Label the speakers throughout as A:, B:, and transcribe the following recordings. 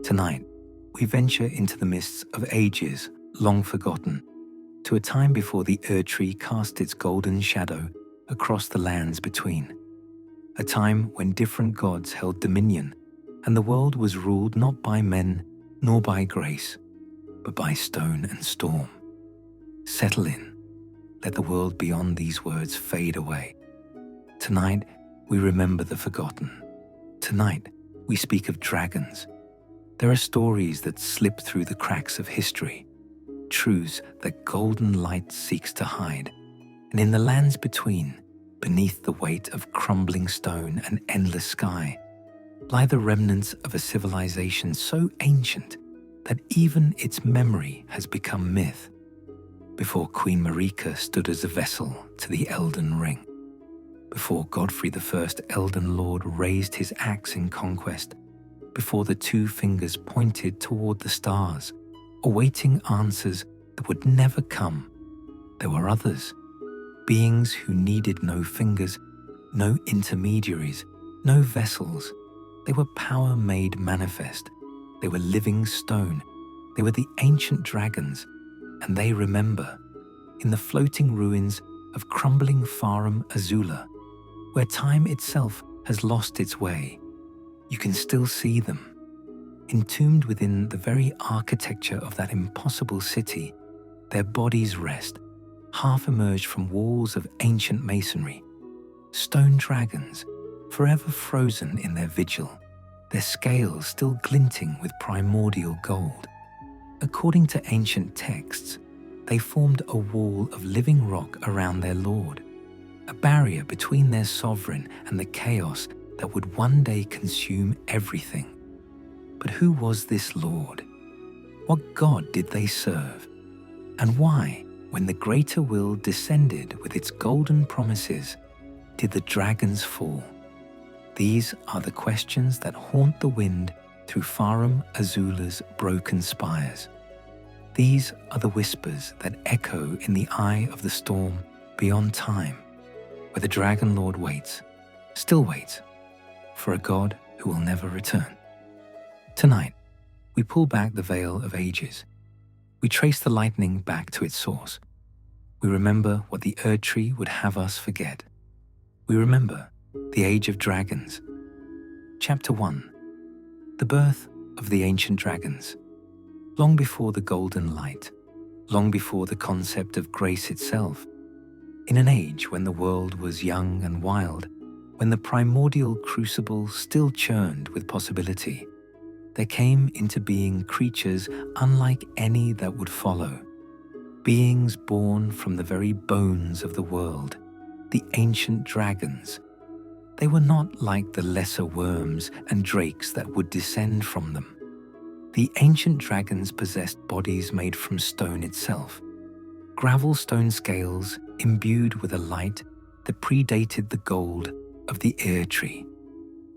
A: Tonight, we venture into the mists of ages long forgotten, to a time before the Erdtree cast its golden shadow across the lands between, a time when different gods held dominion and the world was ruled not by men nor by grace, but by stone and storm. Settle in, let the world beyond these words fade away. Tonight, we remember the forgotten. Tonight, we speak of dragons. There are stories that slip through the cracks of history, truths that golden light seeks to hide. And in the lands between, beneath the weight of crumbling stone and endless sky, lie the remnants of a civilization so ancient that even its memory has become myth. Before Queen Marika stood as a vessel to the Elden Ring, before Godfrey I, Elden Lord, raised his axe in conquest, before the two fingers pointed toward the stars, awaiting answers that would never come, there were others, beings who needed no fingers, no intermediaries, no vessels. They were power made manifest. They were living stone. They were the ancient dragons, and they remember, in the floating ruins of crumbling Farum Azula, where time itself has lost its way, you can still see them. Entombed within the very architecture of that impossible city, their bodies rest, half emerged from walls of ancient masonry. Stone dragons, forever frozen in their vigil, their scales still glinting with primordial gold. According to ancient texts, they formed a wall of living rock around their lord, a barrier between their sovereign and the chaos that would one day consume everything. But who was this lord? What god did they serve? And why, when the greater will descended with its golden promises, did the dragons fall? These are the questions that haunt the wind through Farum Azula's broken spires. These are the whispers that echo in the eye of the storm beyond time, where the Dragon Lord waits, still waits, for a god who will never return. Tonight, we pull back the veil of ages. We trace the lightning back to its source. We remember what the Erdtree would have us forget. We remember the Age of Dragons. Chapter 1. The birth of the ancient dragons. Long before the golden light, long before the concept of grace itself, in an age when the world was young and wild, when the primordial crucible still churned with possibility, there came into being creatures unlike any that would follow, beings born from the very bones of the world, the ancient dragons. They were not like the lesser worms and drakes that would descend from them. The ancient dragons possessed bodies made from stone itself, gravel stone scales imbued with a light that predated the gold of the Erdtree.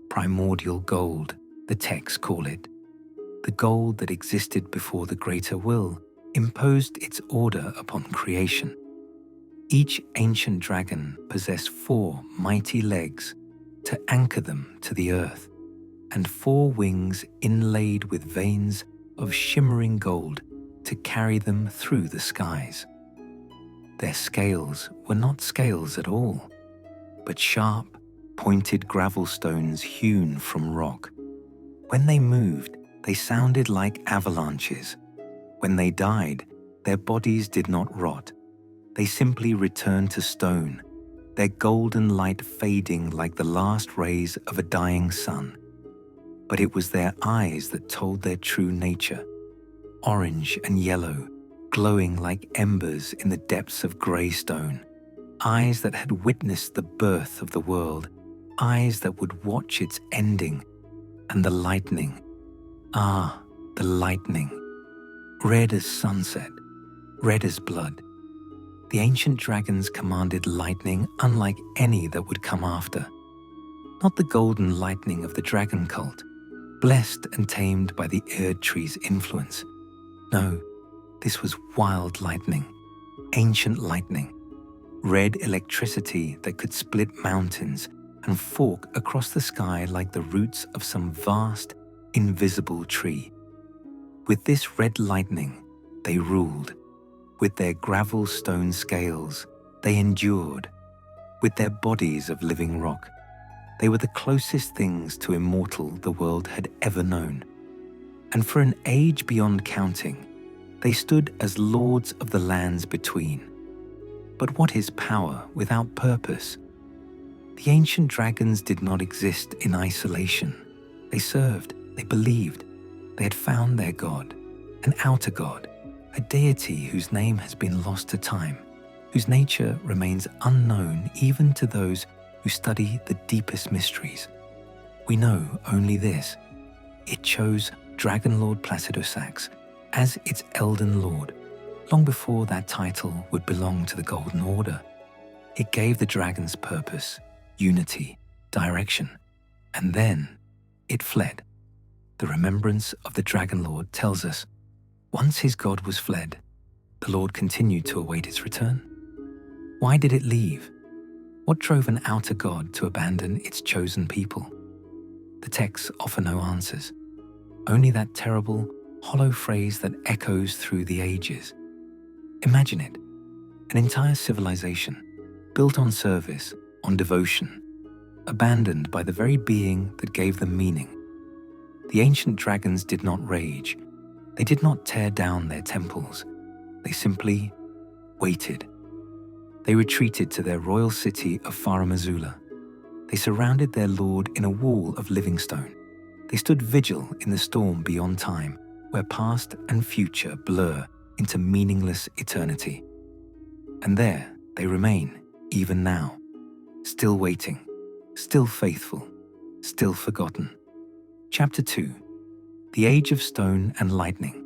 A: Primordial gold, the texts call it. The gold that existed before the greater will imposed its order upon creation. Each ancient dragon possessed 4 mighty legs to anchor them to the earth, and 4 wings inlaid with veins of shimmering gold to carry them through the skies. Their scales were not scales at all, but sharp, pointed gravel stones hewn from rock. When they moved, they sounded like avalanches. When they died, their bodies did not rot. They simply returned to stone, their golden light fading like the last rays of a dying sun. But it was their eyes that told their true nature, orange and yellow, glowing like embers in the depths of grey stone. Eyes that had witnessed the birth of the world, eyes that would watch its ending. And the lightning, the lightning, red as sunset, red as blood. The ancient dragons commanded lightning unlike any that would come after. Not the golden lightning of the dragon cult, blessed and tamed by the Erdtree's influence. No, this was wild lightning, ancient lightning, red electricity that could split mountains and fork across the sky like the roots of some vast, invisible tree. With this red lightning, they ruled. With their gravel stone scales, they endured. With their bodies of living rock, they were the closest things to immortal the world had ever known. And for an age beyond counting, they stood as lords of the lands between. But what is power without purpose? The ancient dragons did not exist in isolation. They served, they believed, they had found their god, an outer god, a deity whose name has been lost to time, whose nature remains unknown even to those who study the deepest mysteries. We know only this: it chose Dragon Lord Placidosax as its Elden Lord, long before that title would belong to the Golden Order. It gave the dragons purpose, unity, direction, and then it fled. The remembrance of the Dragon Lord tells us, once his god was fled, the Lord continued to await its return. Why did it leave? What drove an outer god to abandon its chosen people? The texts offer no answers, only that terrible, hollow phrase that echoes through the ages. Imagine it, an entire civilization, built on service, on devotion, abandoned by the very being that gave them meaning. The ancient dragons did not rage. They did not tear down their temples. They simply waited. They retreated to their royal city of Farum Azula. They surrounded their lord in a wall of living stone. They stood vigil in the storm beyond time, where past and future blur into meaningless eternity. And there they remain, even now, still waiting, still faithful, still forgotten. Chapter 2. The Age of Stone and Lightning.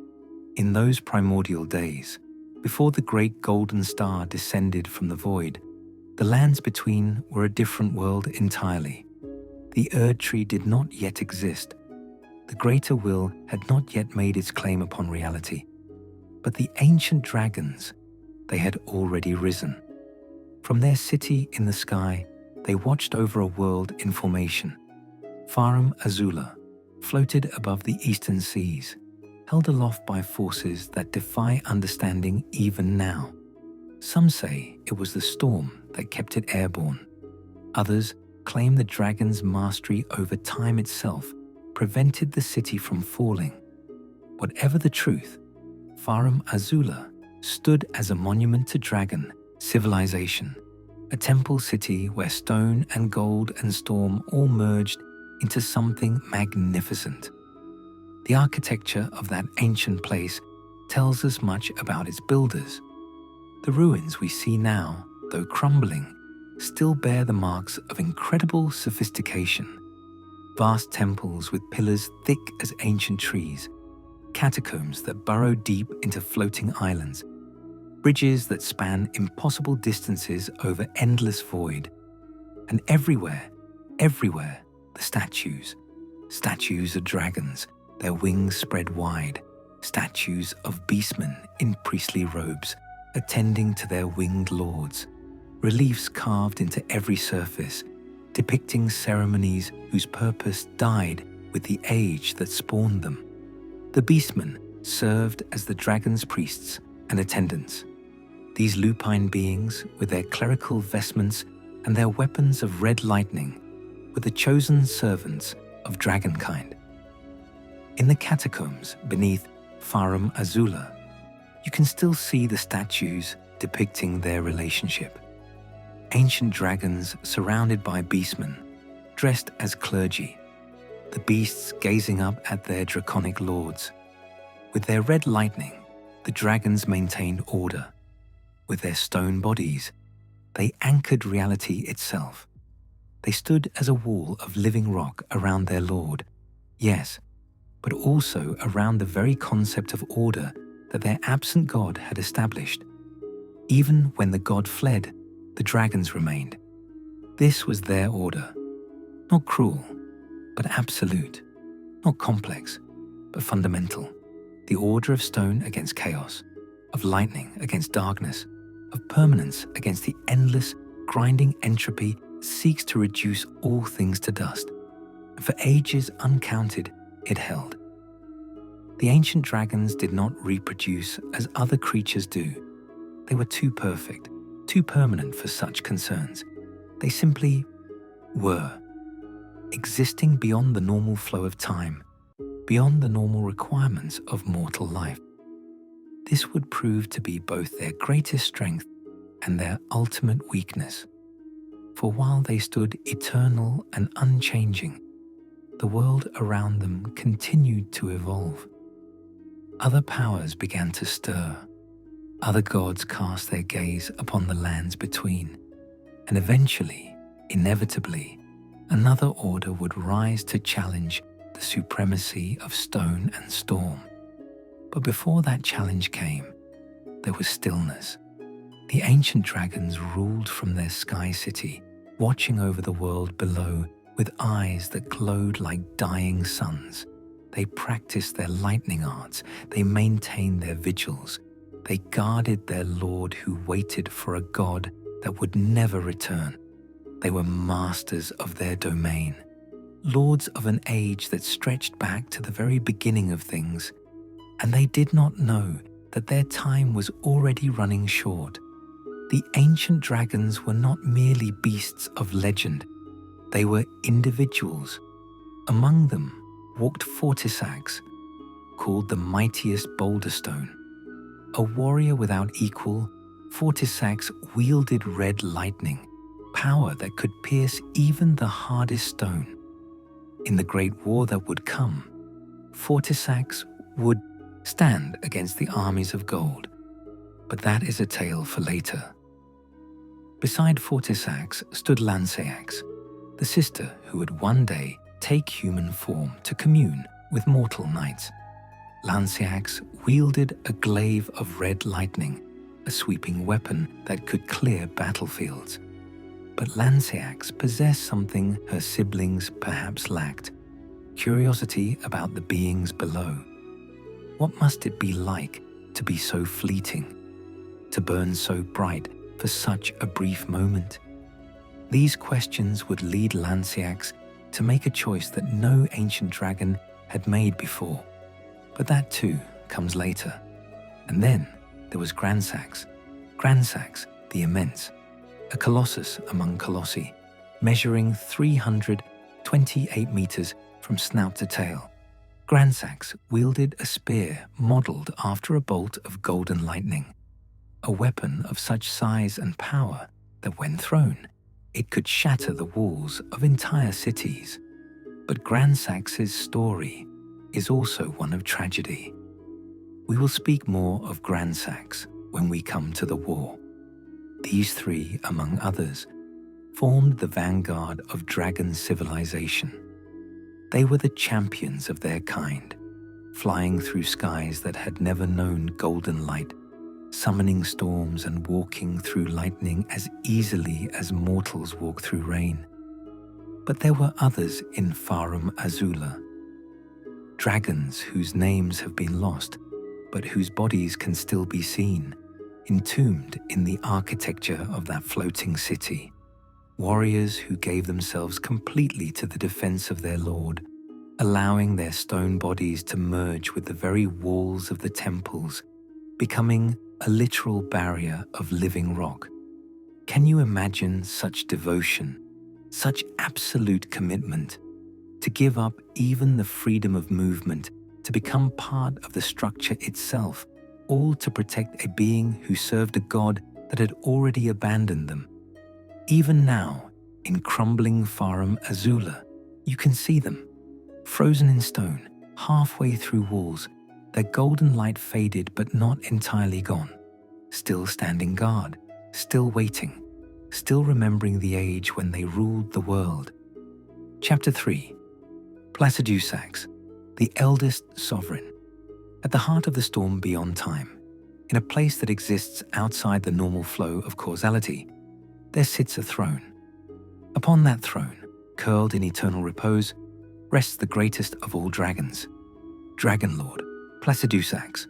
A: In those primordial days, before the great golden star descended from the void, the lands between were a different world entirely. The Erdtree did not yet exist. The greater will had not yet made its claim upon reality. But the ancient dragons, they had already risen. From their city in the sky, they watched over a world in formation. Farum Azula floated above the eastern seas, held aloft by forces that defy understanding even now. Some say it was the storm that kept it airborne. Others claim the dragon's mastery over time itself prevented the city from falling. Whatever the truth, Farum Azula stood as a monument to dragon civilization, a temple city where stone and gold and storm all merged into something magnificent. The architecture of that ancient place tells us much about its builders. The ruins we see now, though crumbling, still bear the marks of incredible sophistication. Vast temples with pillars thick as ancient trees, catacombs that burrow deep into floating islands, bridges that span impossible distances over endless void. And everywhere, the statues of dragons, their wings spread wide, statues of beastmen in priestly robes, attending to their winged lords, reliefs carved into every surface, depicting ceremonies whose purpose died with the age that spawned them. The beastmen served as the dragon's priests and attendants. These lupine beings, with their clerical vestments and their weapons of red lightning, were the chosen servants of dragonkind. In the catacombs beneath Farum Azula, you can still see the statues depicting their relationship. Ancient dragons surrounded by beastmen, dressed as clergy, the beasts gazing up at their draconic lords. With their red lightning, the dragons maintained order. With their stone bodies, they anchored reality itself. They stood as a wall of living rock around their lord, yes, but also around the very concept of order that their absent god had established. Even when the god fled, the dragons remained. This was their order, not cruel, but absolute, not complex, but fundamental. The order of stone against chaos, of lightning against darkness, of permanence against the endless, grinding entropy that seeks to reduce all things to dust. And for ages uncounted, it held. The ancient dragons did not reproduce as other creatures do. They were too perfect, too permanent for such concerns. They simply were, existing beyond the normal flow of time, beyond the normal requirements of mortal life. This would prove to be both their greatest strength and their ultimate weakness. For while they stood eternal and unchanging, the world around them continued to evolve. Other powers began to stir. Other gods cast their gaze upon the lands between, and eventually, inevitably, another order would rise to challenge the supremacy of stone and storm. But before that challenge came, there was stillness. The ancient dragons ruled from their sky city, watching over the world below with eyes that glowed like dying suns. They practiced their lightning arts, they maintained their vigils, they guarded their lord who waited for a god that would never return. They were masters of their domain, lords of an age that stretched back to the very beginning of things, and they did not know that their time was already running short. The ancient dragons were not merely beasts of legend, they were individuals. Among them walked Fortisax, called the mightiest boulder stone. A warrior without equal, Fortisax wielded red lightning, power that could pierce even the hardest stone. In the great war that would come, Fortisax would stand against the armies of gold. But that is a tale for later. Beside Fortisax stood Lanceax, the sister who would one day take human form to commune with mortal knights. Lanceax wielded a glaive of red lightning, a sweeping weapon that could clear battlefields. But Lanceax possessed something her siblings perhaps lacked: curiosity about the beings below. What must it be like to be so fleeting, to burn so bright for such a brief moment? These questions would lead Lanceax to make a choice that no ancient dragon had made before. But that too comes later. And then there was Gransax the Immense, a colossus among colossi, measuring 328 meters from snout to tail. Gransax wielded a spear modeled after a bolt of golden lightning, a weapon of such size and power that when thrown, it could shatter the walls of entire cities. But Gransax's story is also one of tragedy. We will speak more of Gransax when we come to the war. These three, among others, formed the vanguard of dragon civilization. They were the champions of their kind, flying through skies that had never known golden light, summoning storms and walking through lightning as easily as mortals walk through rain. But there were others in Farum Azula, dragons whose names have been lost, but whose bodies can still be seen, entombed in the architecture of that floating city. Warriors who gave themselves completely to the defense of their lord, allowing their stone bodies to merge with the very walls of the temples, becoming a literal barrier of living rock. Can you imagine such devotion, such absolute commitment, to give up even the freedom of movement, to become part of the structure itself, all to protect a being who served a god that had already abandoned them? Even now, in crumbling Farum Azula, you can see them, frozen in stone, halfway through walls, their golden light faded but not entirely gone, still standing guard, still waiting, still remembering the age when they ruled the world. Chapter 3. Placidusax, the eldest sovereign. At the heart of the storm beyond time, in a place that exists outside the normal flow of causality, there sits a throne. Upon that throne, curled in eternal repose, rests the greatest of all dragons, Dragon Lord Placidusax.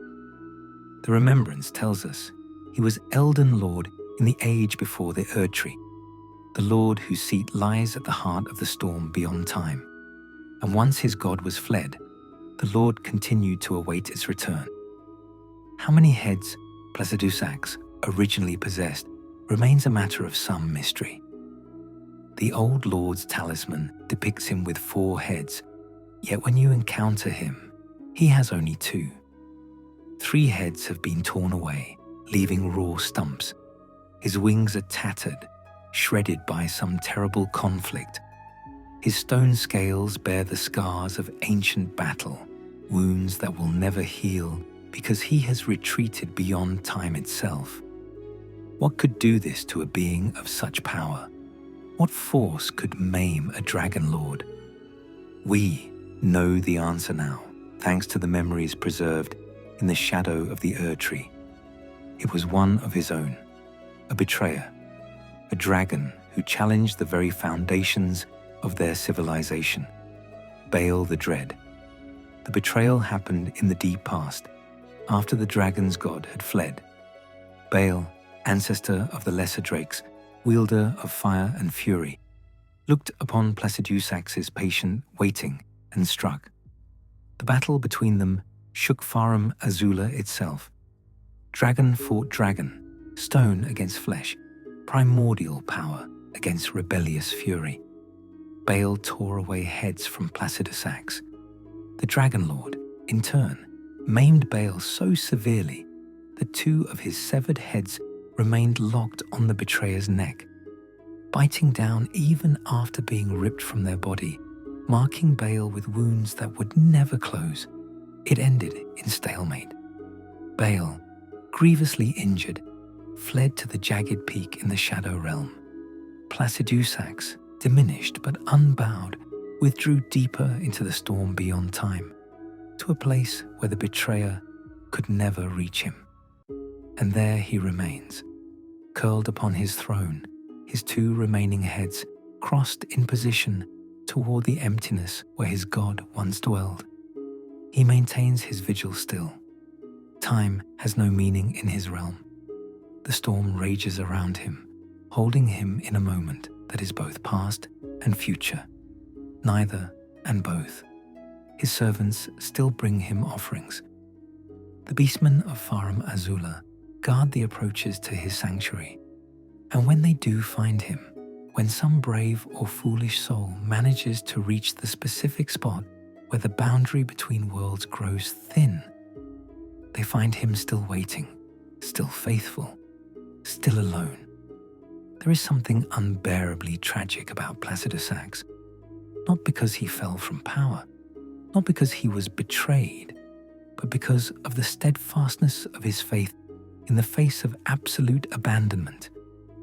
A: The remembrance tells us he was Elden Lord in the age before the Erdtree, the Lord whose seat lies at the heart of the storm beyond time. And once his god was fled, the Lord continued to await its return. How many heads Placidusax originally possessed remains a matter of some mystery. The Old Lord's talisman depicts him with 4 heads, yet when you encounter him, he has only 2. 3 heads have been torn away, leaving raw stumps. His wings are tattered, shredded by some terrible conflict. His stone scales bear the scars of ancient battle, wounds that will never heal because he has retreated beyond time itself. What could do this to a being of such power? What force could maim a dragon lord? We know the answer now, thanks to the memories preserved in the shadow of the Erdtree. It was one of his own, a betrayer, a dragon who challenged the very foundations of their civilization. Baal the Dread. The betrayal happened in the deep past, after the dragon's god had fled. Baal, ancestor of the lesser drakes, wielder of fire and fury, looked upon Placidusax's patient waiting and struck. The battle between them shook Farum Azula itself. Dragon fought dragon, stone against flesh, primordial power against rebellious fury. Baal tore away heads from Placidusax. The Dragon Lord, in turn, maimed Baal so severely that 2 of his severed heads remained locked on the betrayer's neck, biting down even after being ripped from their body, marking Baal with wounds that would never close. It ended in stalemate. Baal, grievously injured, fled to the jagged peak in the Shadow Realm. Placidusax, diminished but unbowed, withdrew deeper into the storm beyond time, to a place where the betrayer could never reach him. And there he remains, curled upon his throne, his 2 remaining heads crossed in position toward the emptiness where his god once dwelled. He maintains his vigil still. Time has no meaning in his realm. The storm rages around him, holding him in a moment that is both past and future, neither and both. His servants still bring him offerings. The beastmen of Farum Azula guard the approaches to his sanctuary, and when they do find him, when some brave or foolish soul manages to reach the specific spot where the boundary between worlds grows thin, they find him still waiting, still faithful, still alone. There is something unbearably tragic about Placidusax, not because he fell from power, not because he was betrayed, but because of the steadfastness of his faith in the face of absolute abandonment.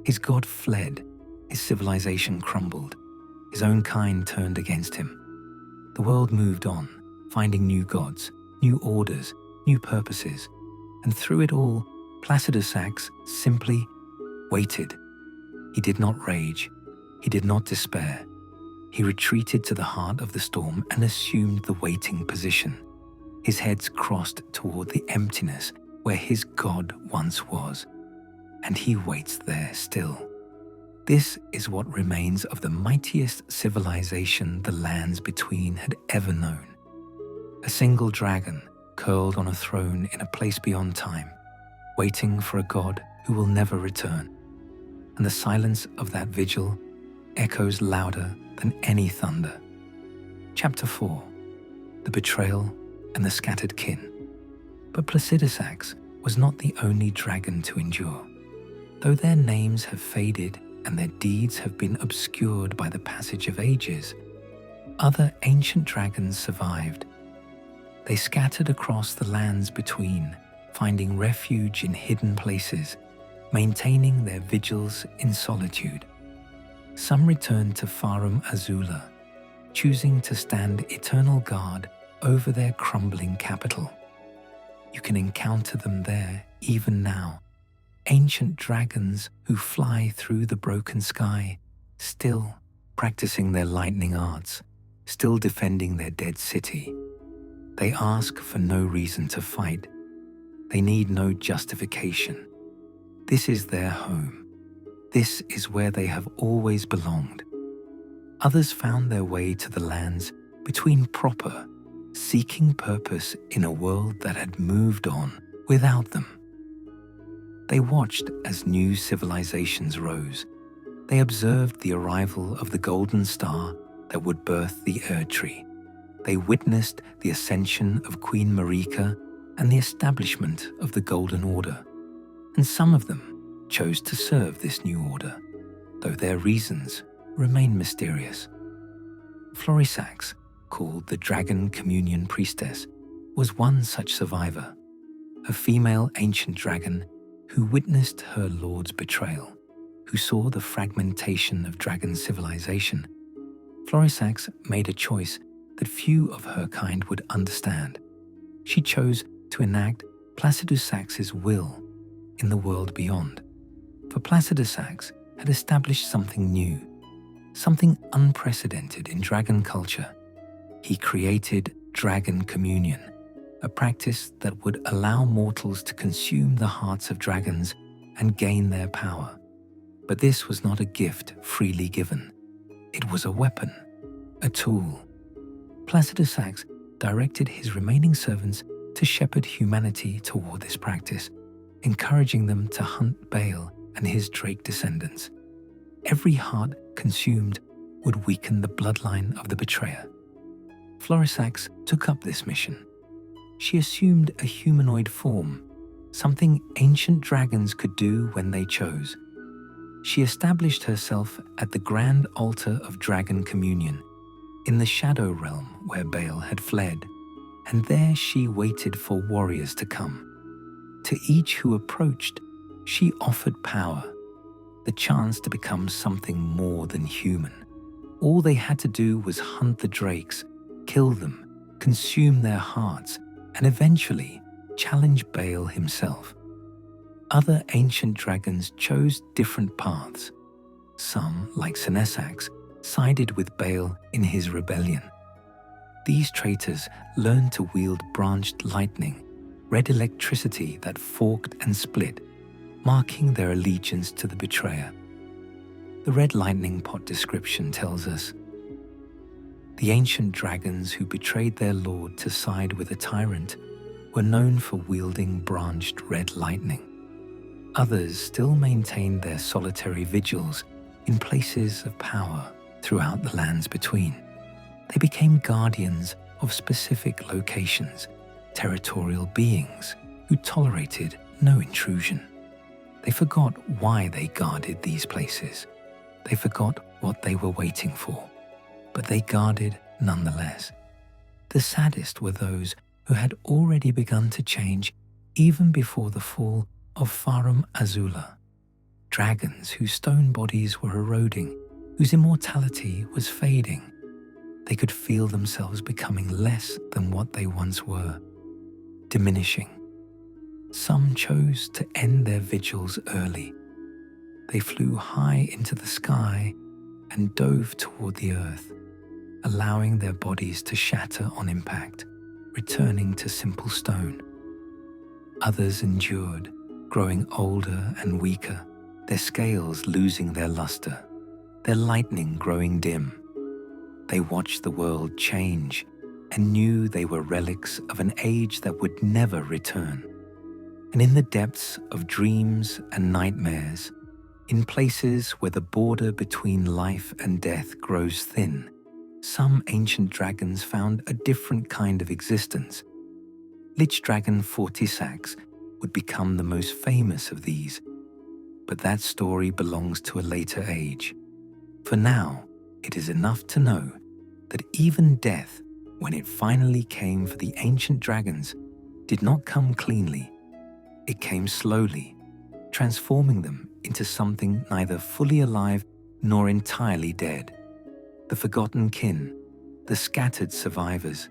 A: His god fled, his civilization crumbled, his own kind turned against him. The world moved on, finding new gods, new orders, new purposes, and through it all, Placidusax simply waited. He did not rage, he did not despair. He retreated to the heart of the storm and assumed the waiting position, his heads crossed toward the emptiness where his god once was, and he waits there still. This is what remains of the mightiest civilization the lands between had ever known. A single dragon curled on a throne in a place beyond time, waiting for a god who will never return. And the silence of that vigil echoes louder than any thunder. Chapter 4. The Betrayal and the Scattered Kin. But Placidusax was not the only dragon to endure. Though their names have faded and their deeds have been obscured by the passage of ages, other ancient dragons survived. They scattered across the lands between, finding refuge in hidden places, maintaining their vigils in solitude. Some returned to Farum Azula, choosing to stand eternal guard over their crumbling capital. You can encounter them there even now, ancient dragons who fly through the broken sky, still practicing their lightning arts, still defending their dead city. They ask for no reason to fight. They need no justification. This is their home. This is where they have always belonged. Others found their way to the lands between proper, seeking purpose in a world that had moved on without them. They watched as new civilizations rose. They observed the arrival of the golden star that would birth the Erdtree. They witnessed the ascension of Queen Marika and the establishment of the Golden Order. And some of them chose to serve this new order, though their reasons remain mysterious. Florisax, called the Dragon Communion Priestess, was one such survivor, a female ancient dragon who witnessed her lord's betrayal, who saw the fragmentation of dragon civilization. Florisax made a choice that few of her kind would understand. She chose to enact Placidus Sax's will in the world beyond. For Placidus Sax had established something new, something unprecedented in dragon culture. He created Dragon Communion, a practice that would allow mortals to consume the hearts of dragons and gain their power. But this was not a gift freely given. It was a weapon, a tool. Placidus Sax directed his remaining servants to shepherd humanity toward this practice, encouraging them to hunt Baal and his Drake descendants. Every heart consumed would weaken the bloodline of the betrayer. Florisax took up this mission. She assumed a humanoid form, something ancient dragons could do when they chose. She established herself at the grand altar of Dragon Communion, in the shadow realm where Baal had fled, and there she waited for warriors to come. To each who approached, she offered power, the chance to become something more than human. All they had to do was hunt the drakes, kill them, consume their hearts, and eventually challenge Baal himself. Other ancient dragons chose different paths. Some, like Senesax, sided with Baal in his rebellion. These traitors learned to wield branched lightning, red electricity that forked and split, marking their allegiance to the betrayer. The red lightning pot description tells us, the ancient dragons who betrayed their lord to side with a tyrant were known for wielding branched red lightning. Others still maintained their solitary vigils in places of power throughout the lands between. They became guardians of specific locations, territorial beings who tolerated no intrusion. They forgot why they guarded these places. They forgot what they were waiting for, but they guarded nonetheless. The saddest were those who had already begun to change even before the fall of Farum Azula. Dragons whose stone bodies were eroding, whose immortality was fading. They could feel themselves becoming less than what they once were, diminishing. Some chose to end their vigils early. They flew high into the sky and dove toward the earth, allowing their bodies to shatter on impact, returning to simple stone. Others endured, growing older and weaker, their scales losing their luster, their lightning growing dim. They watched the world change and knew they were relics of an age that would never return. And in the depths of dreams and nightmares, in places where the border between life and death grows thin, some ancient dragons found a different kind of existence. Lich Dragon Fortisax would become the most famous of these, but that story belongs to a later age. For now, it is enough to know that even death, when it finally came for the ancient dragons, did not come cleanly. It came slowly, transforming them into something neither fully alive nor entirely dead. The forgotten kin, the scattered survivors.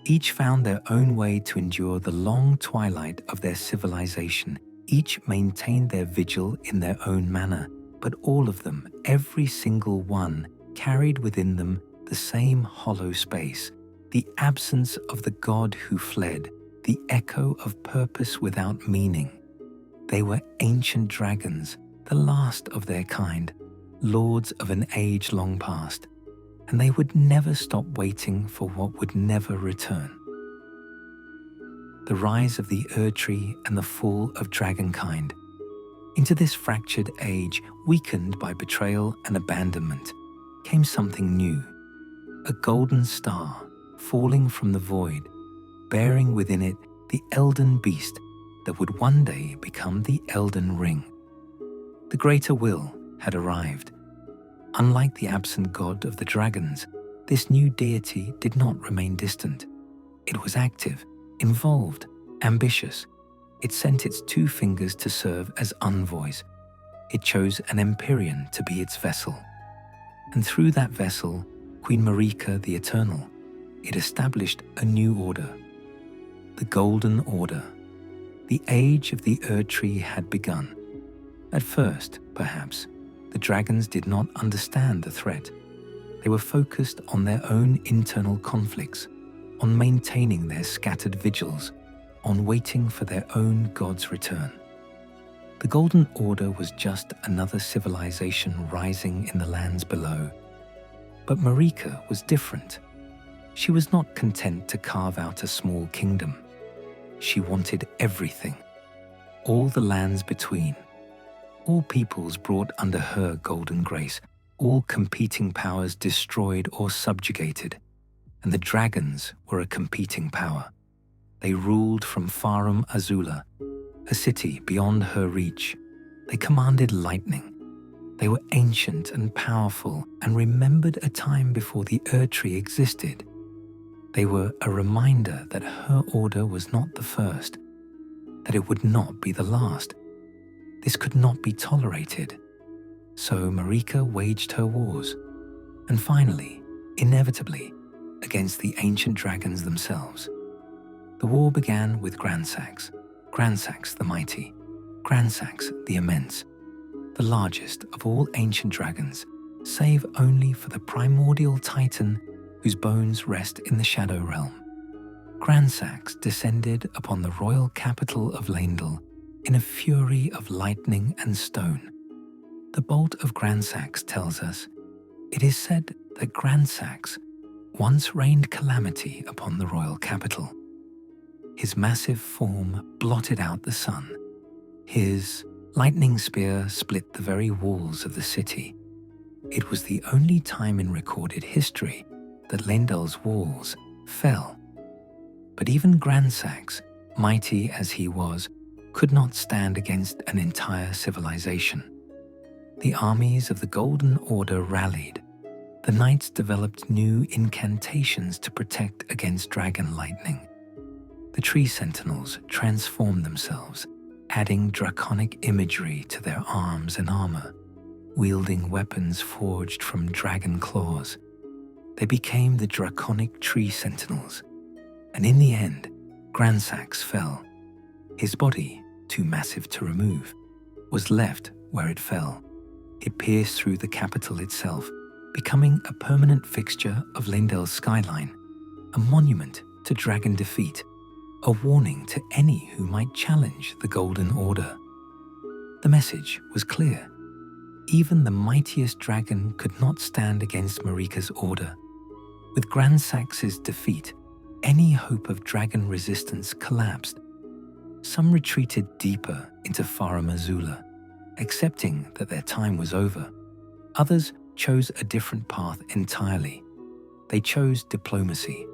A: Each found their own way to endure the long twilight of their civilization. Each maintained their vigil in their own manner, but all of them, every single one, carried within them the same hollow space, the absence of the god who fled, the echo of purpose without meaning. They were ancient dragons, the last of their kind, lords of an age long past, and they would never stop waiting for what would never return. The rise of the Erdtree and the fall of dragonkind. Into this fractured age, weakened by betrayal and abandonment, came something new. A golden star, falling from the void, bearing within it the Elden beast that would one day become the Elden Ring. The greater will had arrived. Unlike the absent god of the dragons, this new deity did not remain distant. It was active, involved, ambitious. It sent its two fingers to serve as envoys. It chose an Empyrean to be its vessel. And through that vessel, Queen Marika the Eternal, it established a new order. The Golden Order. The age of the Erdtree had begun. At first, perhaps, the dragons did not understand the threat. They were focused on their own internal conflicts, on maintaining their scattered vigils, on waiting for their own god's return. The Golden Order was just another civilization rising in the lands below. But Marika was different. She was not content to carve out a small kingdom. She wanted everything, all the lands between, all peoples brought under her golden grace, all competing powers destroyed or subjugated, and the dragons were a competing power. They ruled from Farum Azula, a city beyond her reach. They commanded lightning. They were ancient and powerful and remembered a time before the Erdtree existed. They were a reminder that her order was not the first, that it would not be the last. This could not be tolerated. So Marika waged her wars, and finally, inevitably, against the ancient dragons themselves. The war began with Gransax the mighty, Gransax the immense, the largest of all ancient dragons, save only for the primordial titan whose bones rest in the Shadow Realm. Gransax descended upon the royal capital of Leyndell in a fury of lightning and stone. The bolt of Gransax tells us, it is said that Gransax once rained calamity upon the royal capital. His massive form blotted out the sun. His lightning spear split the very walls of the city. It was the only time in recorded history that Leyndell's walls fell. But even Gransax, mighty as he was, could not stand against an entire civilization. The armies of the Golden Order rallied. The knights developed new incantations to protect against dragon lightning. The tree sentinels transformed themselves, adding draconic imagery to their arms and armor, wielding weapons forged from dragon claws. They became the draconic tree sentinels, and in the end, Gransax fell. His body, too massive to remove, was left where it fell. It pierced through the capital itself, becoming a permanent fixture of Leyndell's skyline, a monument to dragon defeat, a warning to any who might challenge the Golden Order. The message was clear. Even the mightiest dragon could not stand against Marika's order. With Gransax's defeat, any hope of dragon resistance collapsed. Some retreated deeper into Farum Azula, accepting that their time was over. Others chose a different path entirely. They chose diplomacy.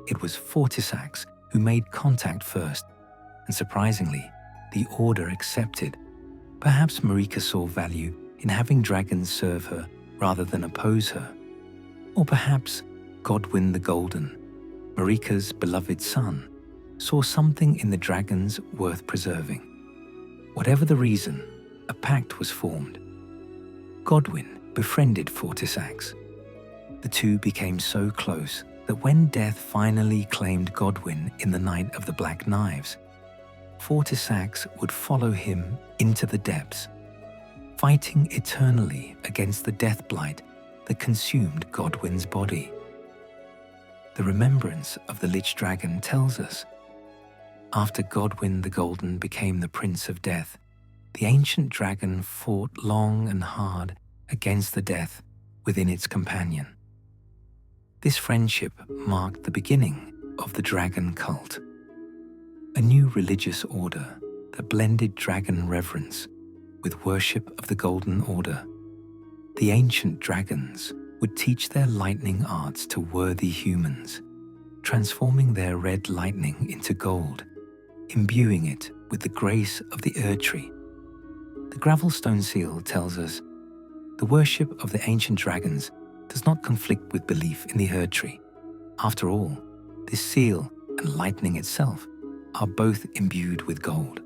A: It was Fortisax who made contact first, and surprisingly, the Order accepted. Perhaps Marika saw value in having dragons serve her rather than oppose her. Or perhaps Godwyn the Golden, Marika's beloved son, saw something in the dragons worth preserving. Whatever the reason, a pact was formed. Godwyn befriended Fortisax. The two became so close that when death finally claimed Godwyn in the Night of the Black Knives, Fortisax would follow him into the depths, fighting eternally against the death blight that consumed Godwyn's body. The remembrance of the Lich Dragon tells us, after Godwyn the Golden became the Prince of Death, the ancient dragon fought long and hard against the death within its companion. This friendship marked the beginning of the dragon cult, a new religious order that blended dragon reverence with worship of the Golden Order. The ancient dragons would teach their lightning arts to worthy humans, transforming their red lightning into gold, imbuing it with the grace of the Erdtree. The gravelstone seal tells us the worship of the ancient dragons does not conflict with belief in the Erdtree. After all, this seal and lightning itself are both imbued with gold.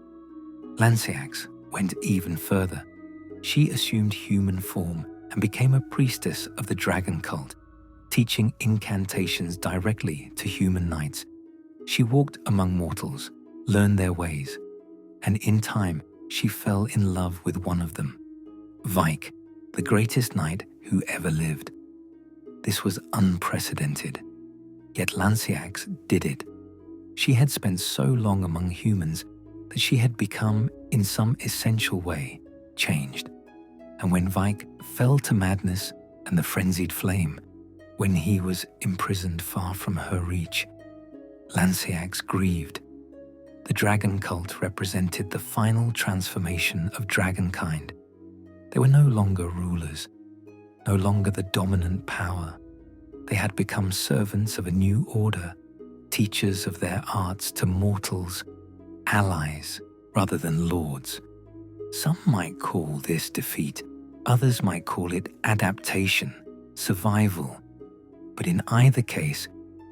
A: Lanceax went even further. She assumed human form and became a priestess of the dragon cult, teaching incantations directly to human knights. She walked among mortals, learned their ways, and in time she fell in love with one of them, Vike, the greatest knight who ever lived. This was unprecedented, yet Lanceax did it. She had spent so long among humans that she had become, in some essential way, changed. And when Vike fell to madness and the frenzied flame, when he was imprisoned far from her reach, Lanceax grieved. The dragon cult represented the final transformation of dragonkind. They were no longer rulers, no longer the dominant power. They had become servants of a new order, teachers of their arts to mortals, allies rather than lords. Some might call this defeat, others might call it adaptation, survival. But in either case,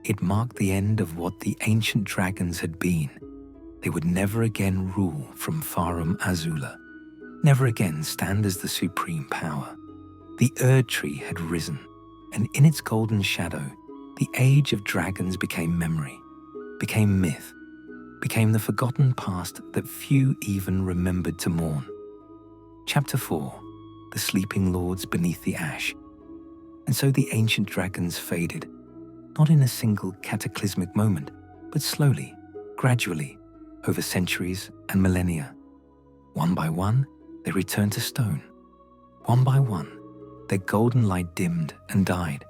A: it marked the end of what the ancient dragons had been. They would never again rule from Farum Azula, never again stand as the supreme power. The Erdtree had risen, and in its golden shadow, the age of dragons became memory, became myth, became the forgotten past that few even remembered to mourn. Chapter 4. The Sleeping Lords Beneath the Ash. And so the ancient dragons faded, not in a single cataclysmic moment, but slowly, gradually, over centuries and millennia. One by one, they returned to stone. One by one, their golden light dimmed and died.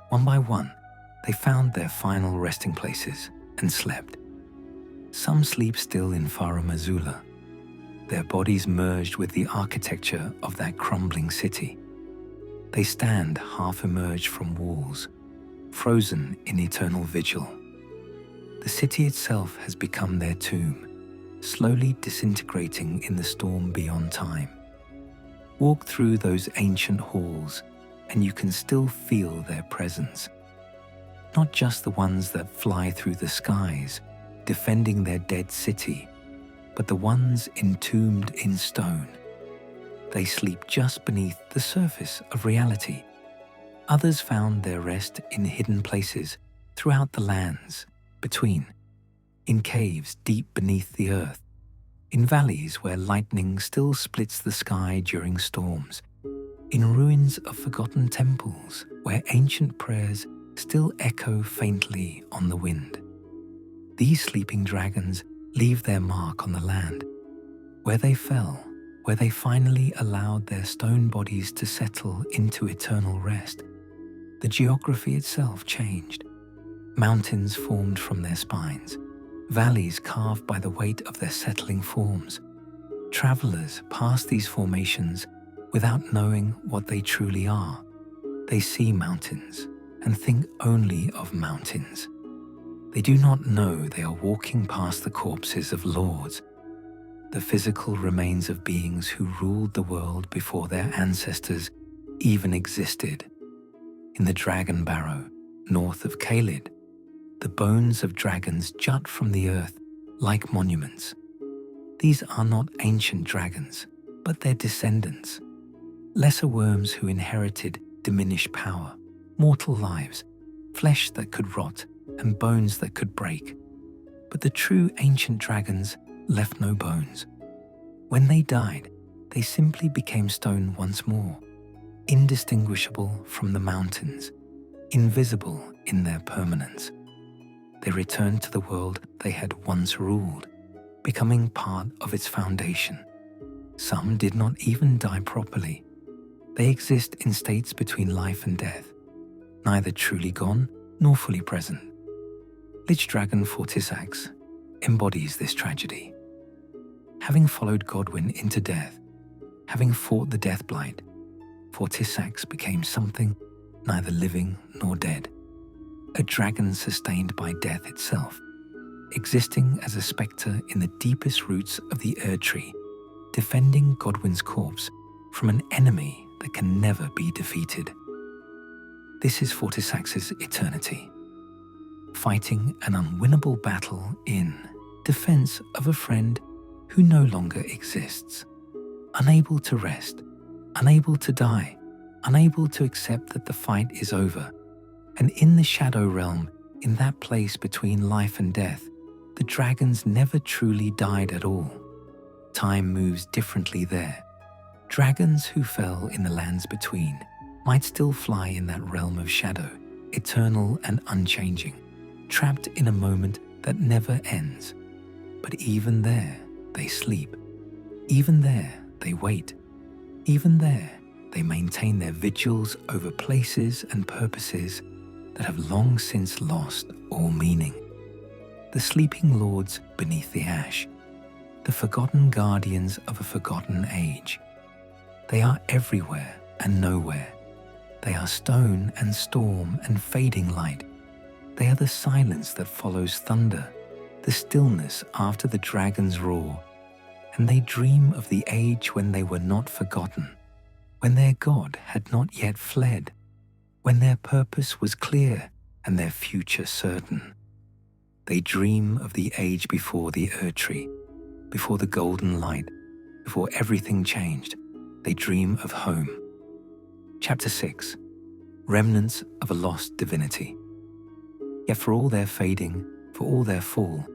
A: One by one, they found their final resting places and slept. Some sleep still in Farum Azula, their bodies merged with the architecture of that crumbling city. They stand half emerged from walls, frozen in eternal vigil. The city itself has become their tomb, slowly disintegrating in the storm beyond time. Walk through those ancient halls, and you can still feel their presence. Not just the ones that fly through the skies, defending their dead city, but the ones entombed in stone. They sleep just beneath the surface of reality. Others found their rest in hidden places throughout the lands between, in caves deep beneath the earth, in valleys where lightning still splits the sky during storms, in ruins of forgotten temples where ancient prayers still echo faintly on the wind. These sleeping dragons leave their mark on the land, where they fell, where they finally allowed their stone bodies to settle into eternal rest. The geography itself changed. Mountains formed from their spines, valleys carved by the weight of their settling forms. Travelers pass these formations without knowing what they truly are. They see mountains and think only of mountains. They do not know they are walking past the corpses of lords, the physical remains of beings who ruled the world before their ancestors even existed. In the Dragon Barrow, north of Caelid, the bones of dragons jut from the earth like monuments. These are not ancient dragons, but their descendants, lesser worms who inherited diminished power, mortal lives, flesh that could rot, and bones that could break. But the true ancient dragons left no bones. When they died, they simply became stone once more, indistinguishable from the mountains, invisible in their permanence. They returned to the world they had once ruled, becoming part of its foundation. Some did not even die properly. They exist in states between life and death, neither truly gone nor fully present. Lich Dragon Fortisax embodies this tragedy. Having followed Godwyn into death, having fought the Deathblight, Fortisax became something neither living nor dead, a dragon sustained by death itself, existing as a spectre in the deepest roots of the Erdtree, defending Godwyn's corpse from an enemy that can never be defeated. This is Fortisax's eternity, fighting an unwinnable battle in defense of a friend who no longer exists, unable to rest, unable to die, unable to accept that the fight is over. And in the Shadow Realm, in that place between life and death, the dragons never truly died at all. Time moves differently there. Dragons who fell in the lands between might still fly in that realm of shadow, eternal and unchanging, trapped in a moment that never ends. But even there, they sleep. Even there, they wait. Even there, they maintain their vigils over places and purposes that have long since lost all meaning. The sleeping lords beneath the ash, the forgotten guardians of a forgotten age. They are everywhere and nowhere. They are stone and storm and fading light. They are the silence that follows thunder, the stillness after the dragon's roar. And they dream of the age when they were not forgotten, when their God had not yet fled, when their purpose was clear and their future certain. They dream of the age before the Erdtree, before the golden light, before everything changed. They dream of home. Chapter 6. Remnants of a lost divinity. Yet for all their fading, for all their fall,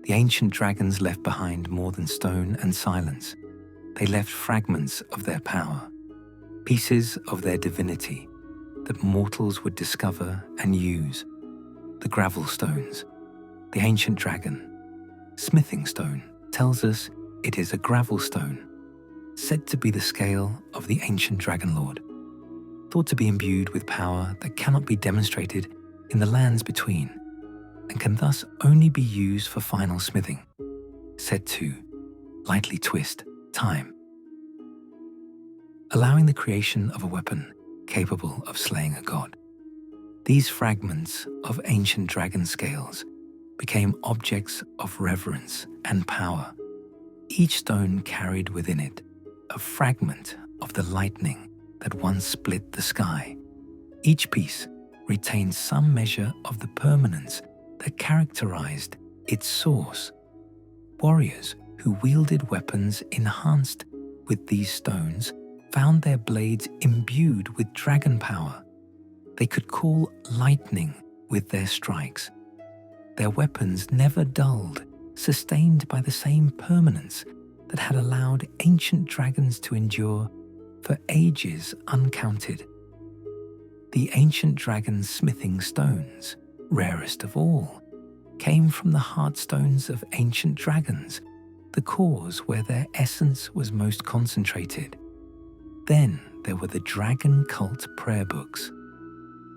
A: the ancient dragons left behind more than stone and silence. They left fragments of their power, pieces of their divinity that mortals would discover and use. The gravel stones, the ancient dragon, smithing stone, tells us it is a gravel stone, said to be the scale of the ancient dragon lord, thought to be imbued with power that cannot be demonstrated in the lands between, and can thus only be used for final smithing, said to lightly twist time, allowing the creation of a weapon capable of slaying a god. These fragments of ancient dragon scales became objects of reverence and power. Each stone carried within it a fragment of the lightning that once split the sky. Each piece retained some measure of the permanence that characterized its source. Warriors who wielded weapons enhanced with these stones found their blades imbued with dragon power. They could call lightning with their strikes. Their weapons never dulled, sustained by the same permanence that had allowed ancient dragons to endure for ages uncounted. The ancient dragon's smithing stones, rarest of all, came from the heartstones of ancient dragons, the cores where their essence was most concentrated. Then there were the dragon cult prayer books,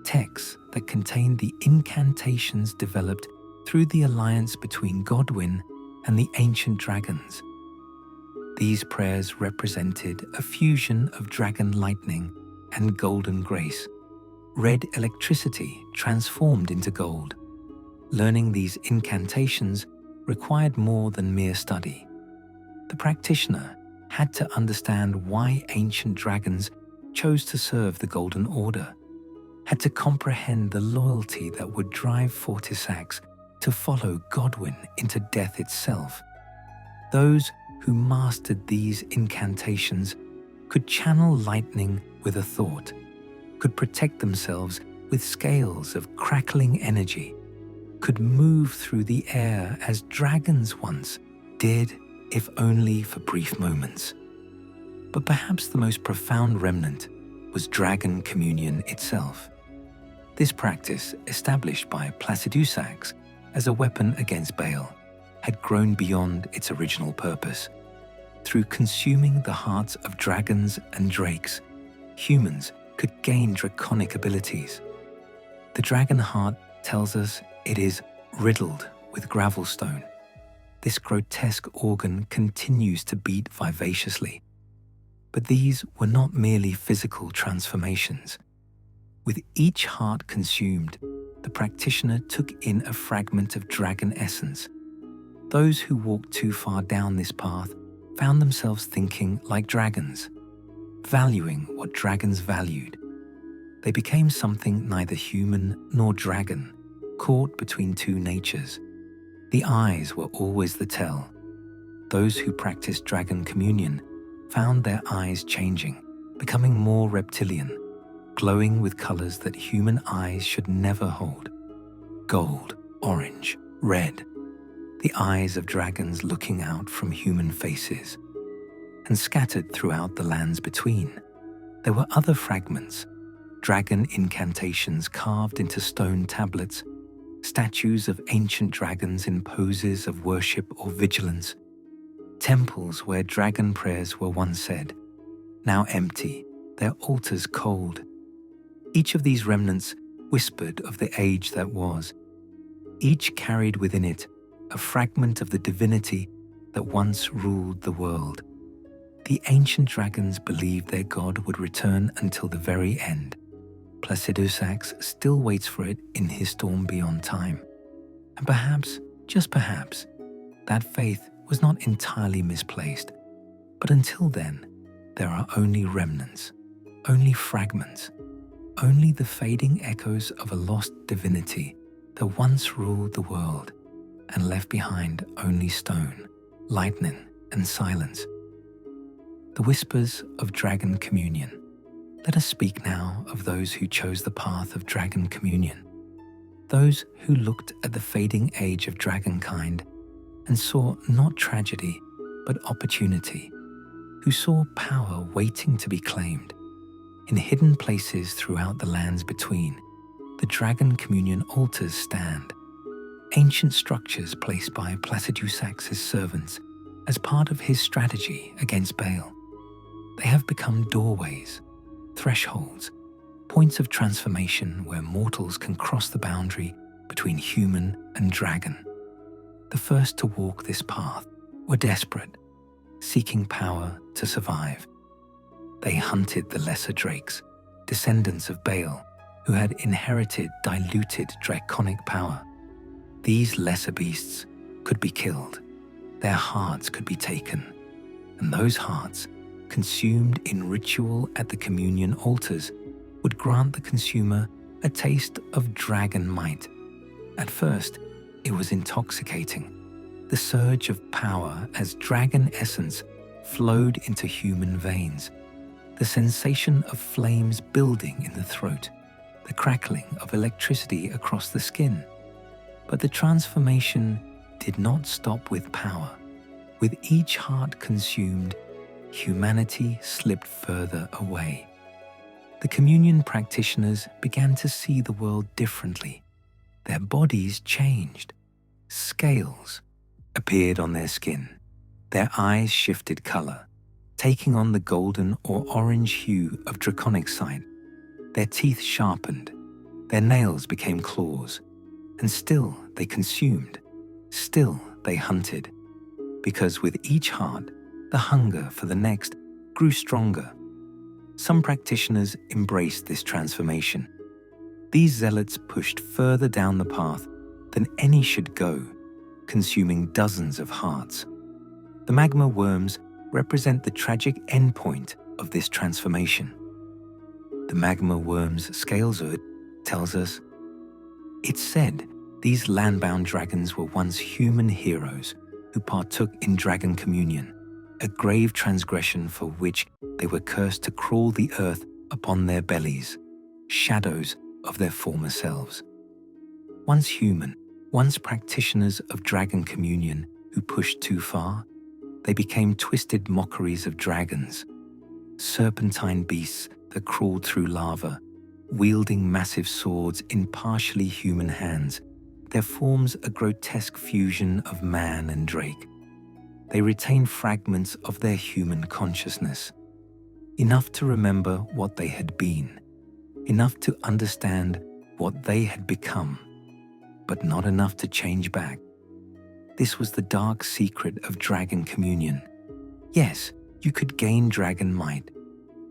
A: texts that contained the incantations developed through the alliance between Godwyn and the ancient dragons. These prayers represented a fusion of dragon lightning and golden grace, red electricity transformed into gold. Learning these incantations required more than mere study. The practitioner had to understand why ancient dragons chose to serve the Golden Order, had to comprehend the loyalty that would drive Fortisax to follow Godwyn into death itself. Those who mastered these incantations could channel lightning with a thought, could protect themselves with scales of crackling energy, could move through the air as dragons once did, if only for brief moments. But perhaps the most profound remnant was dragon communion itself. This practice, established by Placidusax as a weapon against Baal, had grown beyond its original purpose. Through consuming the hearts of dragons and drakes, humans could gain draconic abilities. The dragon heart tells us it is riddled with gravelstone. This grotesque organ continues to beat vivaciously. But these were not merely physical transformations. With each heart consumed, the practitioner took in a fragment of dragon essence. Those who walked too far down this path found themselves thinking like dragons, valuing what dragons valued. They became something neither human nor dragon, caught between two natures. The eyes were always the tell. Those who practiced dragon communion found their eyes changing, becoming more reptilian, glowing with colors that human eyes should never hold. Gold, orange, red. The eyes of dragons looking out from human faces. And scattered throughout the lands between, there were other fragments, dragon incantations carved into stone tablets, statues of ancient dragons in poses of worship or vigilance, temples where dragon prayers were once said, now empty, their altars cold. Each of these remnants whispered of the age that was. Each carried within it a fragment of the divinity that once ruled the world. The ancient dragons believed their god would return until the very end. Placidusax still waits for it in his storm beyond time. And perhaps, just perhaps, that faith was not entirely misplaced. But until then, there are only remnants, only fragments, only the fading echoes of a lost divinity that once ruled the world and left behind only stone, lightning, and silence. The whispers of dragon communion. Let us speak now of those who chose the path of dragon communion, those who looked at the fading age of dragonkind and saw not tragedy but opportunity, who saw power waiting to be claimed. In hidden places throughout the lands between, the dragon communion altars stand, ancient structures placed by Placidusax's servants as part of his strategy against Baal. They have become doorways, thresholds, points of transformation where mortals can cross the boundary between human and dragon. The first to walk this path were desperate, seeking power to survive. They hunted the lesser drakes, descendants of Baal, who had inherited diluted draconic power. These lesser beasts could be killed, their hearts could be taken, and those hearts, consumed in ritual at the communion altars, would grant the consumer a taste of dragon might. At first, it was intoxicating, the surge of power as dragon essence flowed into human veins, the sensation of flames building in the throat, the crackling of electricity across the skin. But the transformation did not stop with power. With each heart consumed, humanity slipped further away. The communion practitioners began to see the world differently. Their bodies changed. Scales appeared on their skin. Their eyes shifted color, taking on the golden or orange hue of draconic sight. Their teeth sharpened. Their nails became claws. And still they consumed. Still they hunted. Because with each heart, the hunger for the next grew stronger. Some practitioners embraced this transformation. These zealots pushed further down the path than any should go, consuming dozens of hearts. The magma worms represent the tragic endpoint of this transformation. The magma worm's scaleswood tells us, "It's said these land-bound dragons were once human heroes who partook in dragon communion, a grave transgression for which they were cursed to crawl the earth upon their bellies, shadows of their former selves." Once human, once practitioners of dragon communion who pushed too far, they became twisted mockeries of dragons, serpentine beasts that crawled through lava, wielding massive swords in partially human hands, their forms a grotesque fusion of man and drake. They retain fragments of their human consciousness, enough to remember what they had been, enough to understand what they had become, but not enough to change back. This was the dark secret of dragon communion. Yes, you could gain dragon might.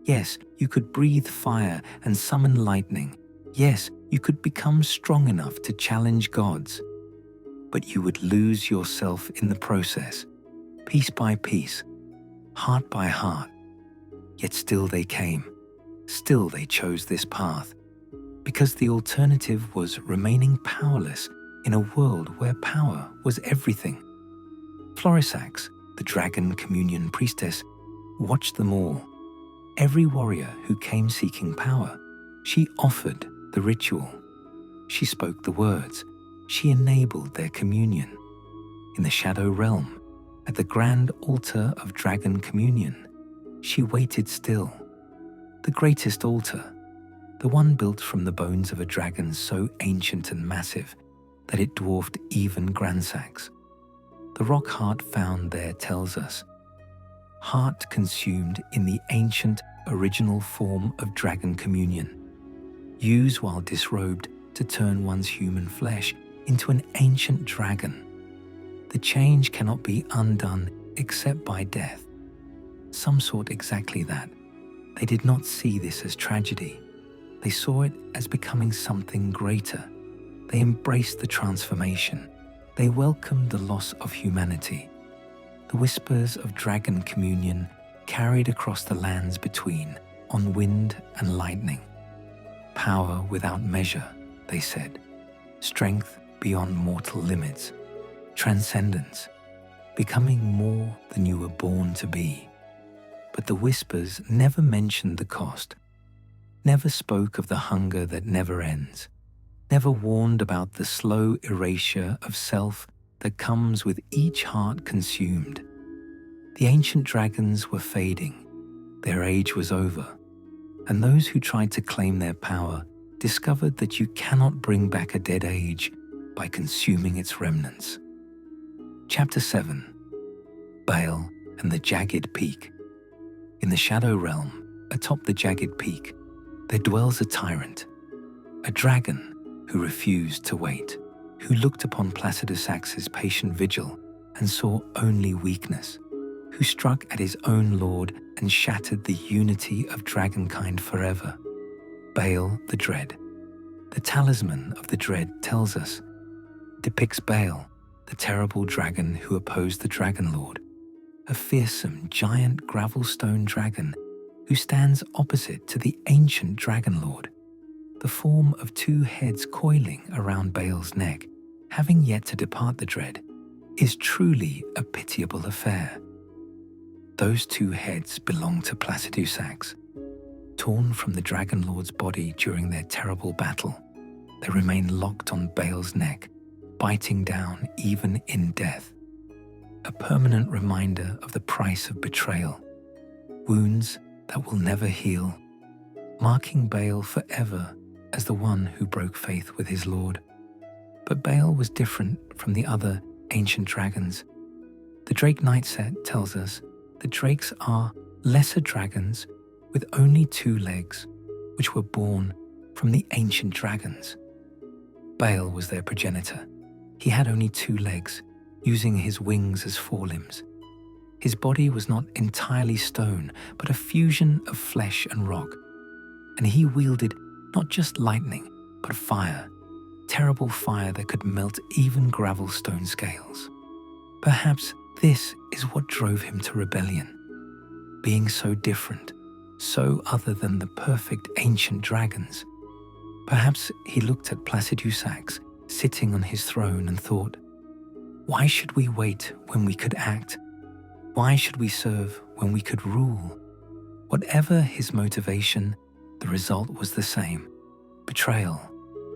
A: Yes, you could breathe fire and summon lightning. Yes, you could become strong enough to challenge gods. But you would lose yourself in the process, piece by piece, heart by heart. Yet still they came. Still they chose this path, because the alternative was remaining powerless in a world where power was everything. Florisax, the dragon communion priestess, watched them all. Every warrior who came seeking power, she offered the ritual. She spoke the words. She enabled their communion. In the shadow realm, at the grand altar of dragon communion, she waited still. The greatest altar, the one built from the bones of a dragon so ancient and massive that it dwarfed even Gransax. The rock heart found there tells us, heart consumed in the ancient original form of dragon communion, used while disrobed to turn one's human flesh into an ancient dragon. The change cannot be undone except by death. Some sought exactly that. They did not see this as tragedy. They saw it as becoming something greater. They embraced the transformation. They welcomed the loss of humanity. The whispers of dragon communion carried across the lands between, on wind and lightning. Power without measure, they said. Strength beyond mortal limits. Transcendence. Becoming more than you were born to be. But the whispers never mentioned the cost. Never spoke of the hunger that never ends. Never warned about the slow erasure of self that comes with each heart consumed. The ancient dragons were fading. Their age was over. And those who tried to claim their power discovered that you cannot bring back a dead age by consuming its remnants. Chapter 7. Baal and the Jagged Peak. In the Shadow Realm, atop the Jagged Peak, there dwells a tyrant, a dragon who refused to wait, who looked upon Placidusax's patient vigil and saw only weakness, who struck at his own lord and shattered the unity of dragonkind forever. Baal the Dread. The talisman of the Dread tells us, depicts Baal, the terrible dragon who opposed the Dragon Lord, a fearsome giant gravelstone dragon who stands opposite to the ancient Dragon Lord, the form of two heads coiling around Baal's neck, having yet to depart the Dread, is truly a pitiable affair. Those two heads belong to Placidusax. Torn from the Dragon Lord's body during their terrible battle, they remain locked on Baal's neck, biting down even in death. A permanent reminder of the price of betrayal, wounds that will never heal, marking Baal forever as the one who broke faith with his lord. But Baal was different from the other ancient dragons. The Drake Knight set tells us that drakes are lesser dragons with only 2 legs, which were born from the ancient dragons. Baal was their progenitor. He had only 2 legs, using his wings as forelimbs. His body was not entirely stone, but a fusion of flesh and rock. And he wielded not just lightning, but fire, terrible fire that could melt even gravelstone scales. Perhaps this is what drove him to rebellion. Being so different, so other than the perfect ancient dragons. Perhaps he looked at Placidusax sitting on his throne and thought, why should we wait when we could act? Why should we serve when we could rule? Whatever his motivation, the result was the same. Betrayal,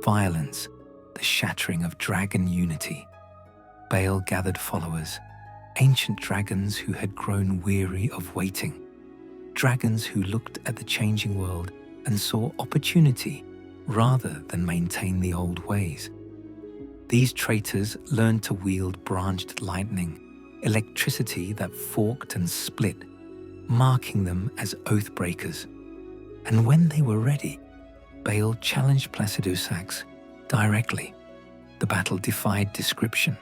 A: violence, the shattering of dragon unity. Baal gathered followers, ancient dragons who had grown weary of waiting. Dragons who looked at the changing world and saw opportunity rather than maintain the old ways. These traitors learned to wield branched lightning, electricity that forked and split, marking them as oath breakers. And when they were ready, Baal challenged Placidusax directly. The battle defied description.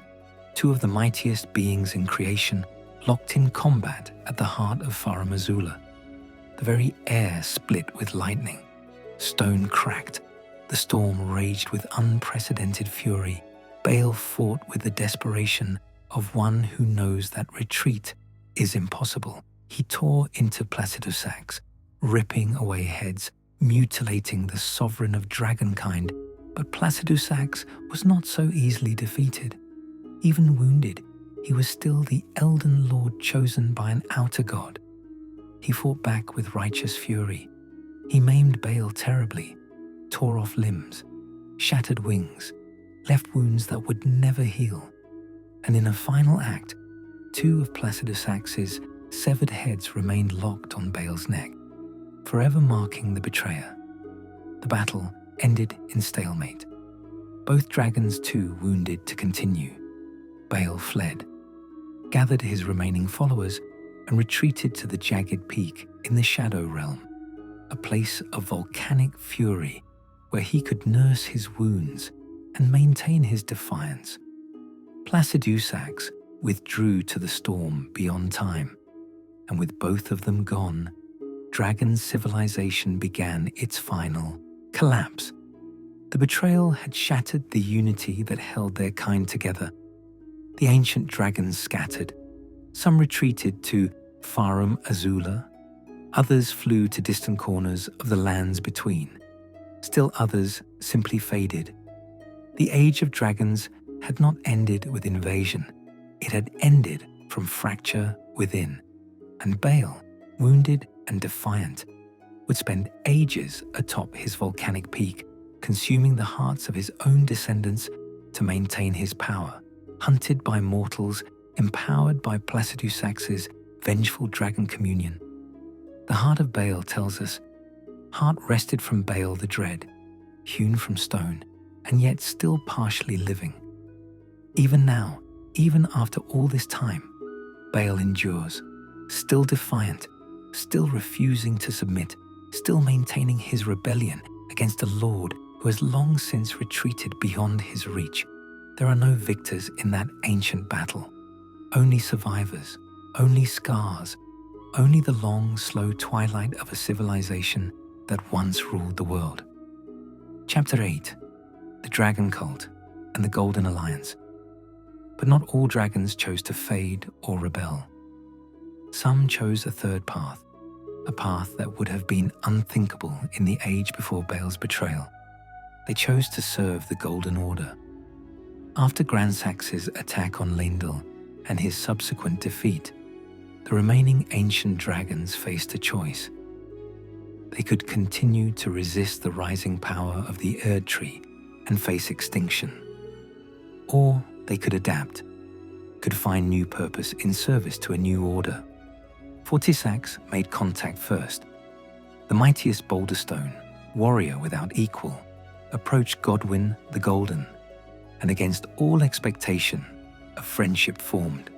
A: Two of the mightiest beings in creation locked in combat at the heart of Farum-Azula. The very air split with lightning. Stone cracked. The storm raged with unprecedented fury. Baal fought with the desperation of one who knows that retreat is impossible. He tore into Placidusax, ripping away heads, mutilating the sovereign of dragonkind. But Placidusax was not so easily defeated. Even wounded, he was still the Elden Lord chosen by an outer god. He fought back with righteous fury. He maimed Baal terribly, tore off limbs, shattered wings, left wounds that would never heal. And in a final act, two of Placidusax's severed heads remained locked on Baal's neck, forever marking the betrayer. The battle ended in stalemate. Both dragons too wounded to continue. Baal fled, gathered his remaining followers, and retreated to the jagged peak in the Shadow Realm, a place of volcanic fury where he could nurse his wounds and maintain his defiance. Placidusax withdrew to the storm beyond time, and with both of them gone, dragon civilization began its final collapse. The betrayal had shattered the unity that held their kind together. The ancient dragons scattered. Some retreated to Farum-Azula. Others flew to distant corners of the lands between. Still others simply faded. The age of dragons had not ended with invasion. It had ended from fracture within. And Baal, wounded and defiant, would spend ages atop his volcanic peak, consuming the hearts of his own descendants to maintain his power, hunted by mortals, empowered by Placidusax's vengeful dragon communion. The heart of Baal tells us, heart wrested from Baal the Dread, hewn from stone, and yet still partially living. Even now, even after all this time, Baal endures, still defiant, still refusing to submit, still maintaining his rebellion against a lord who has long since retreated beyond his reach. There are no victors in that ancient battle, only survivors, only scars, only the long, slow twilight of a civilization that once ruled the world. Chapter 8: The Dragon Cult and the Golden Alliance. But not all dragons chose to fade or rebel. Some chose a third path, a path that would have been unthinkable in the age before Baal's betrayal. They chose to serve the Golden Order. After Gransax's attack on Leyndell and his subsequent defeat, the remaining ancient dragons faced a choice. They could continue to resist the rising power of the Erdtree and face extinction. Or they could adapt, could find new purpose in service to a new order. Fortisax made contact first. The mightiest Boulder Stone, warrior without equal, approached Godwyn the Golden, and against all expectation, a friendship formed.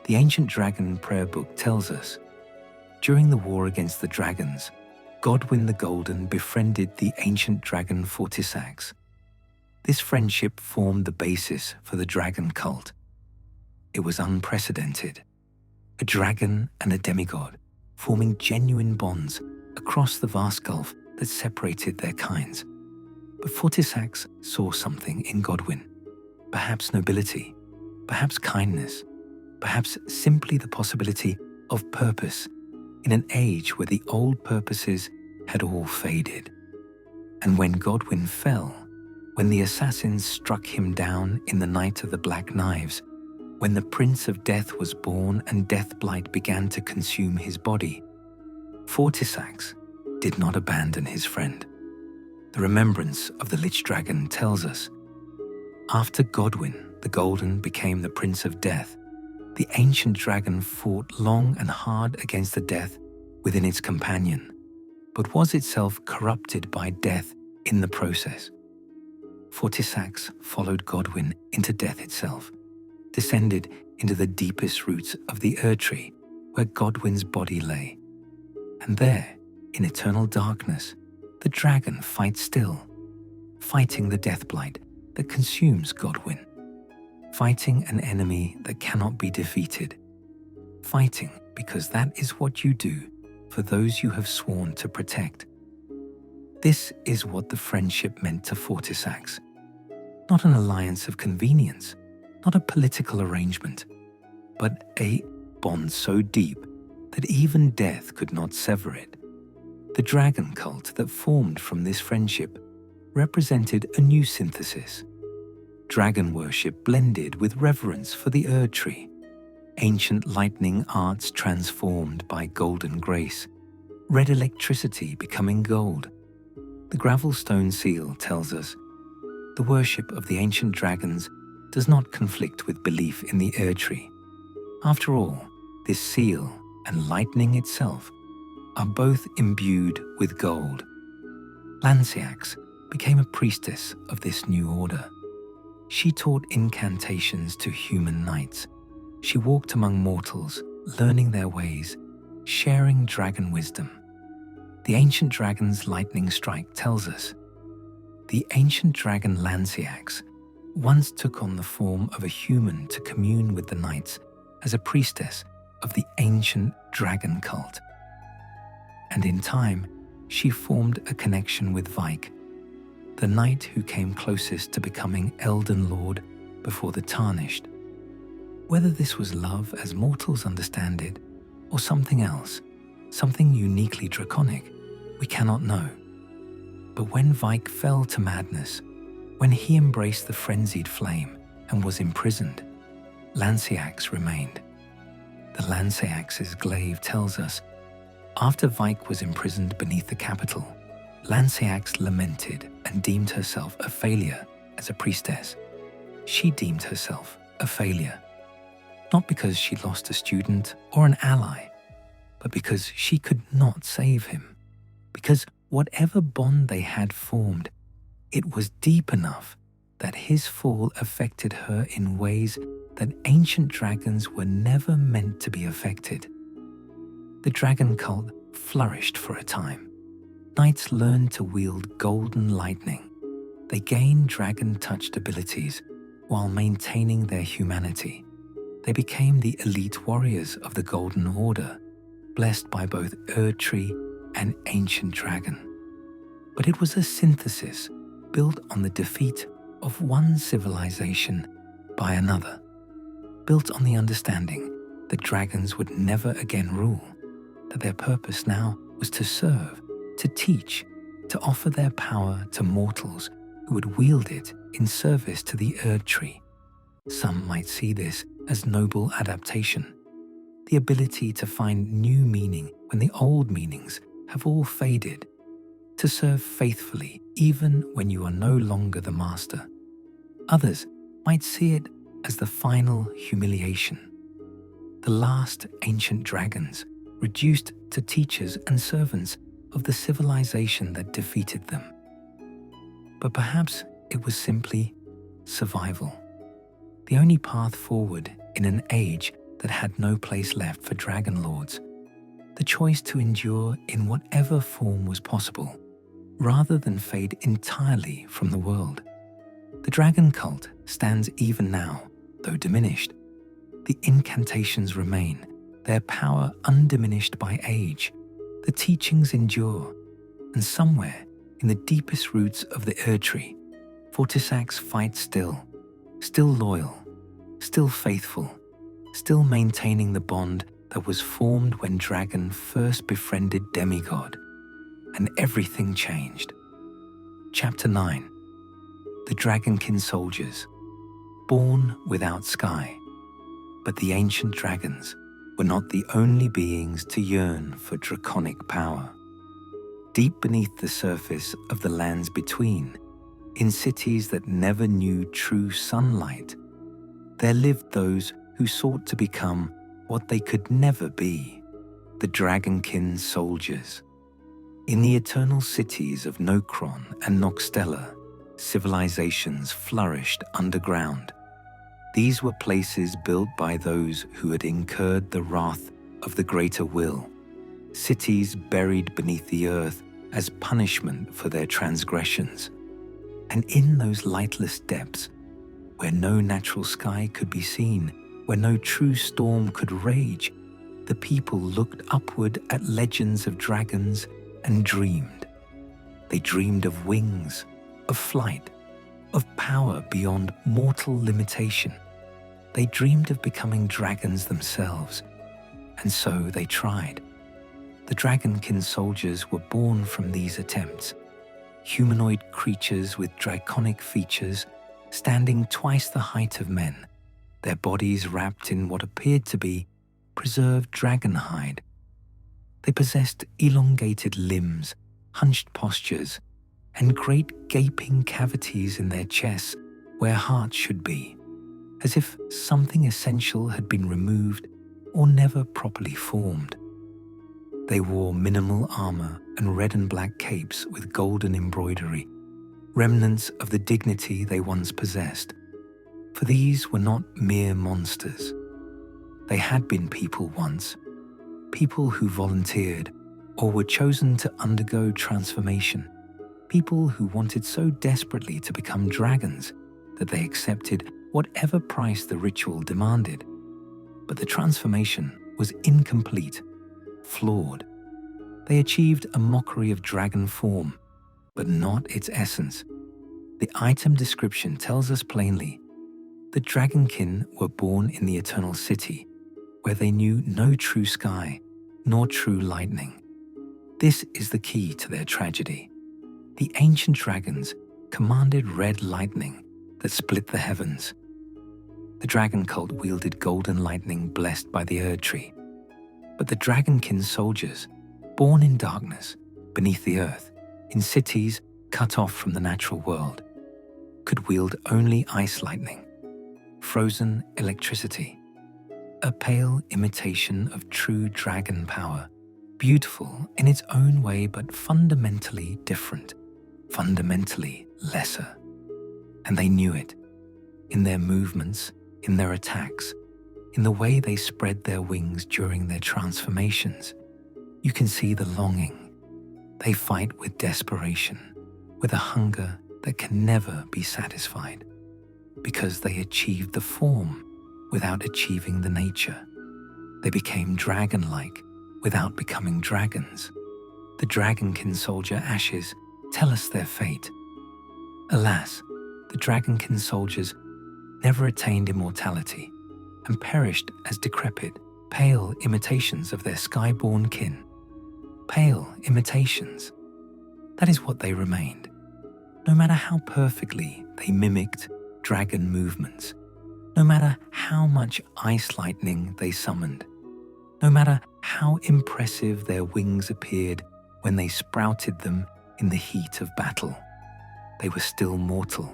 A: The ancient dragon prayer book tells us, during the war against the dragons, Godwyn the Golden befriended the ancient dragon Fortisax. This friendship formed the basis for the dragon cult. It was unprecedented. A dragon and a demigod forming genuine bonds across the vast gulf that separated their kinds. But Fortisax saw something in Godwyn. Perhaps nobility, perhaps kindness, perhaps simply the possibility of purpose in an age where the old purposes had all faded. And when Godwyn fell, when the assassins struck him down in the night of the Black Knives, when the Prince of Death was born and death blight began to consume his body, Fortisax did not abandon his friend. The remembrance of the Lich Dragon tells us, after Godwyn the Golden became the Prince of Death, the ancient dragon fought long and hard against the death within its companion, but was itself corrupted by death in the process. Fortisax followed Godwyn into death itself, descended into the deepest roots of the Erdtree, where Godwyn's body lay. And there, in eternal darkness, the dragon fights still, fighting the deathblight that consumes Godwyn, fighting an enemy that cannot be defeated, fighting because that is what you do for those you have sworn to protect. This is what the friendship meant to Fortisax. Not an alliance of convenience, not a political arrangement, but a bond so deep that even death could not sever it. The dragon cult that formed from this friendship represented a new synthesis. Dragon worship blended with reverence for the Erdtree, ancient lightning arts transformed by golden grace, red electricity becoming gold. The gravelstone seal tells us the worship of the ancient dragons does not conflict with belief in the Erdtree. After all, this seal and lightning itself are both imbued with gold. Lanciax became a priestess of this new order. She taught incantations to human knights. She walked among mortals, learning their ways, sharing dragon wisdom. The ancient dragon's lightning strike tells us the ancient dragon Lanciax once took on the form of a human to commune with the knights as a priestess of the ancient dragon cult. And in time, she formed a connection with Vike, the knight who came closest to becoming Elden Lord before the Tarnished. Whether this was love as mortals understand it, or something else, something uniquely draconic, we cannot know. But when Vike fell to madness, when he embraced the frenzied flame and was imprisoned, Lanciax remained. The Lanciax's glaive tells us, after Vike was imprisoned beneath the capital, Lanciax lamented and deemed herself a failure as a priestess. She deemed herself a failure, not because she lost a student or an ally, but because she could not save him. Because whatever bond they had formed, it was deep enough that his fall affected her in ways that ancient dragons were never meant to be affected. The dragon cult flourished for a time. Knights learned to wield golden lightning. They gained dragon-touched abilities while maintaining their humanity. They became the elite warriors of the Golden Order, blessed by both Erdtree and Ancient Dragon. But it was a synthesis built on the defeat of one civilization by another, built on the understanding that dragons would never again rule, that their purpose now was to serve, to teach, to offer their power to mortals who would wield it in service to the Erdtree. Some might see this as noble adaptation, the ability to find new meaning when the old meanings have all faded, to serve faithfully even when you are no longer the master. Others might see it as the final humiliation. The last ancient dragons reduced to teachers and servants of the civilization that defeated them. But perhaps it was simply survival. The only path forward in an age that had no place left for dragon lords. The choice to endure in whatever form was possible, rather than fade entirely from the world. The dragon cult stands even now, though diminished. The incantations remain, their power undiminished by age. The teachings endure, and somewhere in the deepest roots of the Erdtree, Fortisax fights still loyal, still faithful, still maintaining the bond that was formed when Dragon first befriended Demigod, and everything changed. Chapter 9. The Dragonkin Soldiers, born without sky. But the ancient dragons were not the only beings to yearn for draconic power. Deep beneath the surface of the lands between, in cities that never knew true sunlight, there lived those who sought to become what they could never be, the Dragonkin Soldiers. In the eternal cities of Nokron and Noxtella, civilizations flourished underground. These were places built by those who had incurred the wrath of the Greater Will, cities buried beneath the earth as punishment for their transgressions. And in those lightless depths, where no natural sky could be seen, where no true storm could rage, the people looked upward at legends of dragons and dreamed. They dreamed of wings, of flight, of power beyond mortal limitation. They dreamed of becoming dragons themselves, and so they tried. The dragonkin soldiers were born from these attempts, humanoid creatures with draconic features, standing twice the height of men, their bodies wrapped in what appeared to be preserved dragon hide. They possessed elongated limbs, hunched postures, and great gaping cavities in their chests where hearts should be, as if something essential had been removed or never properly formed. They wore minimal armor and red and black capes with golden embroidery, remnants of the dignity they once possessed. For these were not mere monsters. They had been people once, people who volunteered or were chosen to undergo transformation, people who wanted so desperately to become dragons that they accepted whatever price the ritual demanded. But the transformation was incomplete, flawed. They achieved a mockery of dragon form, but not its essence. The item description tells us plainly, the dragonkin were born in the eternal city, where they knew no true sky, nor true lightning. This is the key to their tragedy. The ancient dragons commanded red lightning that split the heavens. The dragon cult wielded golden lightning blessed by the Erdtree. But the dragonkin soldiers, born in darkness, beneath the earth, in cities cut off from the natural world, could wield only ice lightning, frozen electricity, a pale imitation of true dragon power, beautiful in its own way but fundamentally different, fundamentally lesser. And they knew it, in their movements, in their attacks, in the way they spread their wings during their transformations. You can see the longing. They fight with desperation, with a hunger that can never be satisfied, because they achieved the form without achieving the nature. They became dragon-like without becoming dragons. The dragonkin soldier ashes tell us their fate. Alas, the dragonkin soldiers never attained immortality and perished as decrepit, pale imitations of their skyborn kin. Pale imitations. That is what they remained. No matter how perfectly they mimicked dragon movements, no matter how much ice lightning they summoned, no matter how impressive their wings appeared when they sprouted them in the heat of battle, they were still mortal,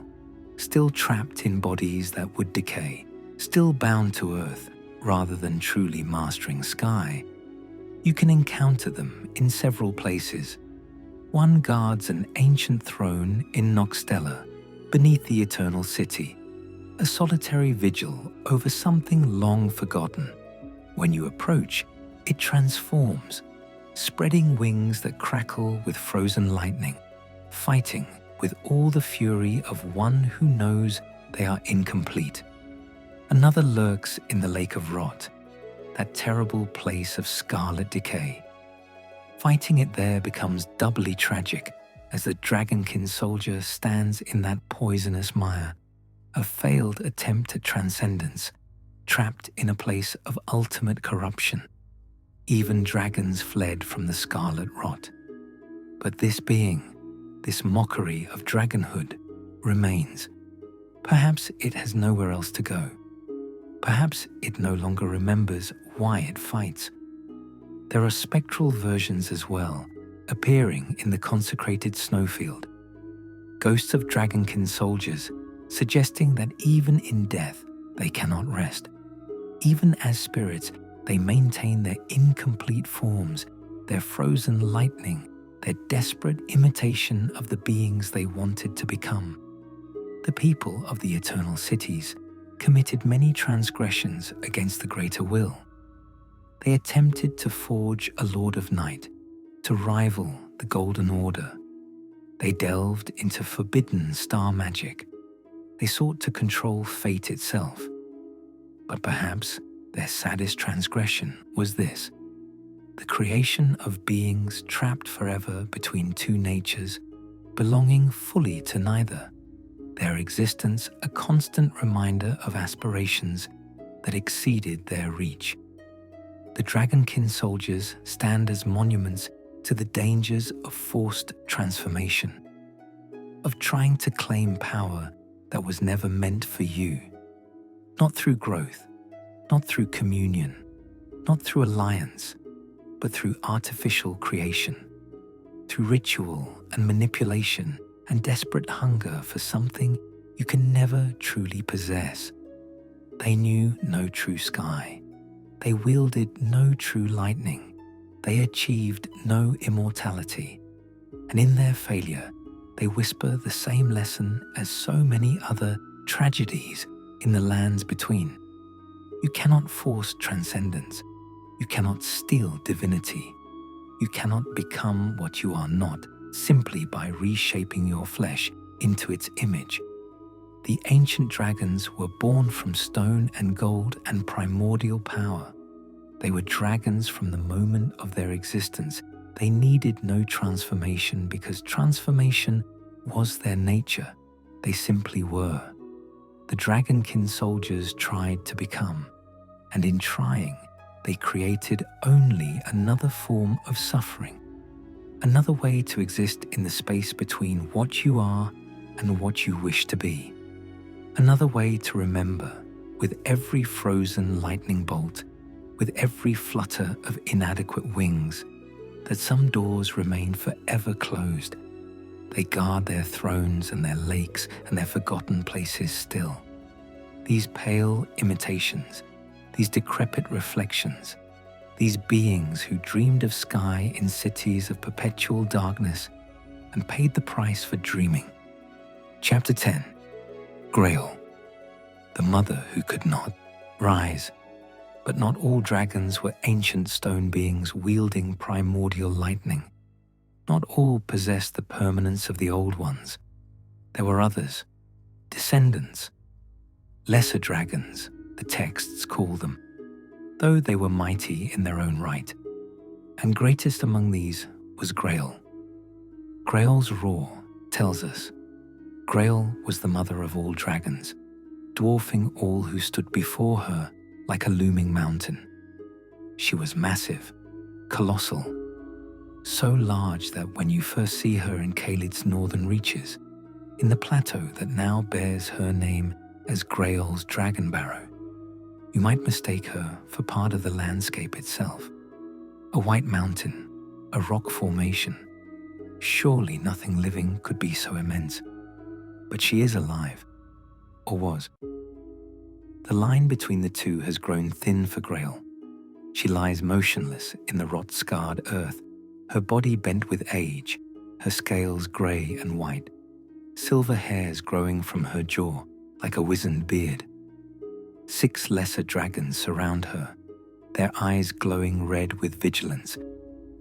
A: still trapped in bodies that would decay, still bound to earth rather than truly mastering sky. You can encounter them in several places. One guards an ancient throne in Noxtella, beneath the eternal city, a solitary vigil over something long forgotten. When you approach, it transforms, spreading wings that crackle with frozen lightning, fighting with all the fury of one who knows they are incomplete. Another lurks in the Lake of Rot, that terrible place of scarlet decay. Fighting it there becomes doubly tragic as the dragonkin soldier stands in that poisonous mire, a failed attempt at transcendence, trapped in a place of ultimate corruption. Even dragons fled from the scarlet rot. But this being, this mockery of dragonhood, remains. Perhaps it has nowhere else to go. Perhaps it no longer remembers why it fights. There are spectral versions as well, appearing in the consecrated snowfield. Ghosts of dragonkin soldiers, suggesting that even in death they cannot rest. Even as spirits, they maintain their incomplete forms, their frozen lightning, their desperate imitation of the beings they wanted to become. The people of the eternal cities committed many transgressions against the greater will. They attempted to forge a Lord of Night, to rival the Golden Order. They delved into forbidden star magic. They sought to control fate itself. But perhaps their saddest transgression was this: the creation of beings trapped forever between two natures, belonging fully to neither, their existence a constant reminder of aspirations that exceeded their reach. The Dragonkin soldiers stand as monuments to the dangers of forced transformation, of trying to claim power that was never meant for you, not through growth, not through communion, not through alliance, but through artificial creation, through ritual and manipulation and desperate hunger for something you can never truly possess. They knew no true sky. They wielded no true lightning. They achieved no immortality. And in their failure, they whisper the same lesson as so many other tragedies in the lands between. You cannot force transcendence. You cannot steal divinity. You cannot become what you are not simply by reshaping your flesh into its image. The ancient dragons were born from stone and gold and primordial power. They were dragons from the moment of their existence. They needed no transformation because transformation was their nature. They simply were. The Dragonkin soldiers tried to become, and in trying, they created only another form of suffering, another way to exist in the space between what you are and what you wish to be, another way to remember, with every frozen lightning bolt, with every flutter of inadequate wings, that some doors remain forever closed. They guard their thrones and their lakes and their forgotten places still. These pale imitations, these decrepit reflections, these beings who dreamed of sky in cities of perpetual darkness and paid the price for dreaming. Chapter 10. Grail, the mother who could not rise. But not all dragons were ancient stone beings wielding primordial lightning. Not all possessed the permanence of the old ones. There were others, descendants, lesser dragons, the texts call them, though they were mighty in their own right. And greatest among these was Grail. Grail's roar tells us Grail was the mother of all dragons, dwarfing all who stood before her like a looming mountain. She was massive, colossal, so large that when you first see her in Caelid's northern reaches, in the plateau that now bears her name as Grail's Dragon Barrow, you might mistake her for part of the landscape itself. A white mountain, a rock formation. Surely nothing living could be so immense. But she is alive, or was. The line between the two has grown thin for Grail. She lies motionless in the rot-scarred earth, her body bent with age, her scales grey and white, silver hairs growing from her jaw like a wizened beard. 6 lesser dragons surround her, their eyes glowing red with vigilance,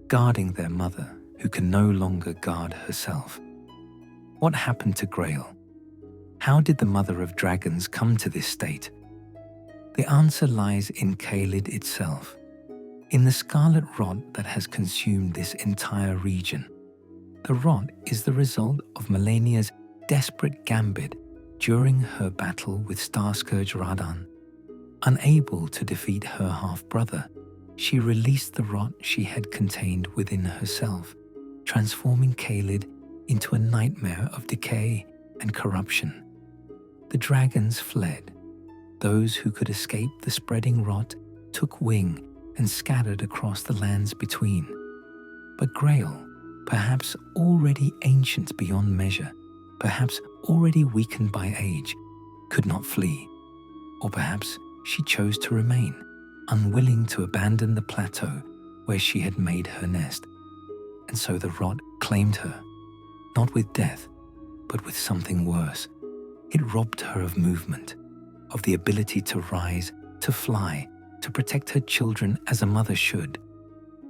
A: guarding their mother who can no longer guard herself. What happened to Grail? How did the mother of dragons come to this state? The answer lies in Caelid itself, in the scarlet rot that has consumed this entire region. The rot is the result of Melania's desperate gambit during her battle with Starscourge Radan. Unable to defeat her half-brother, she released the rot she had contained within herself, transforming Caelid into a nightmare of decay and corruption. The dragons fled. Those who could escape the spreading rot took wing and scattered across the lands between. But Grail, perhaps already ancient beyond measure, perhaps already weakened by age, could not flee. Or perhaps she chose to remain, unwilling to abandon the plateau where she had made her nest. And so the rot claimed her, not with death, but with something worse. It robbed her of movement, of the ability to rise, to fly, to protect her children as a mother should.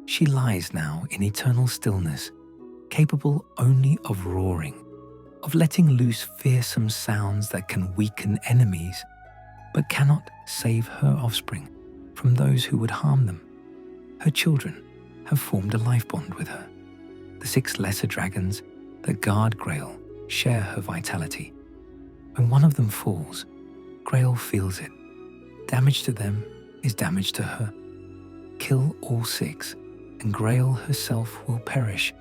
A: She lies now in eternal stillness, capable only of roaring, of letting loose fearsome sounds that can weaken enemies, but cannot save her offspring from those who would harm them. Her children have formed a life bond with her. The 6 lesser dragons that guard Grail share her vitality. When one of them falls, Grail feels it. Damage to them is damage to her. Kill all 6, and Grail herself will perish,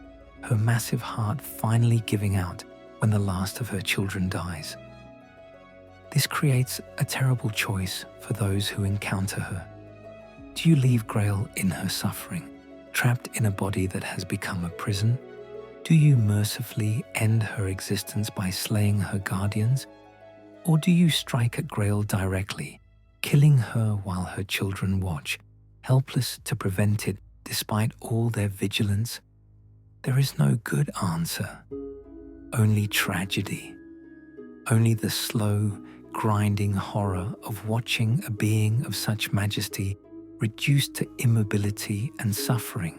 A: her massive heart finally giving out when the last of her children dies. This creates a terrible choice for those who encounter her. Do you leave Grail in her suffering, trapped in a body that has become a prison? Do you mercifully end her existence by slaying her guardians? Or do you strike at Grail directly, killing her while her children watch, helpless to prevent it despite all their vigilance? There is no good answer, only tragedy, only the slow, grinding horror of watching a being of such majesty reduced to immobility and suffering.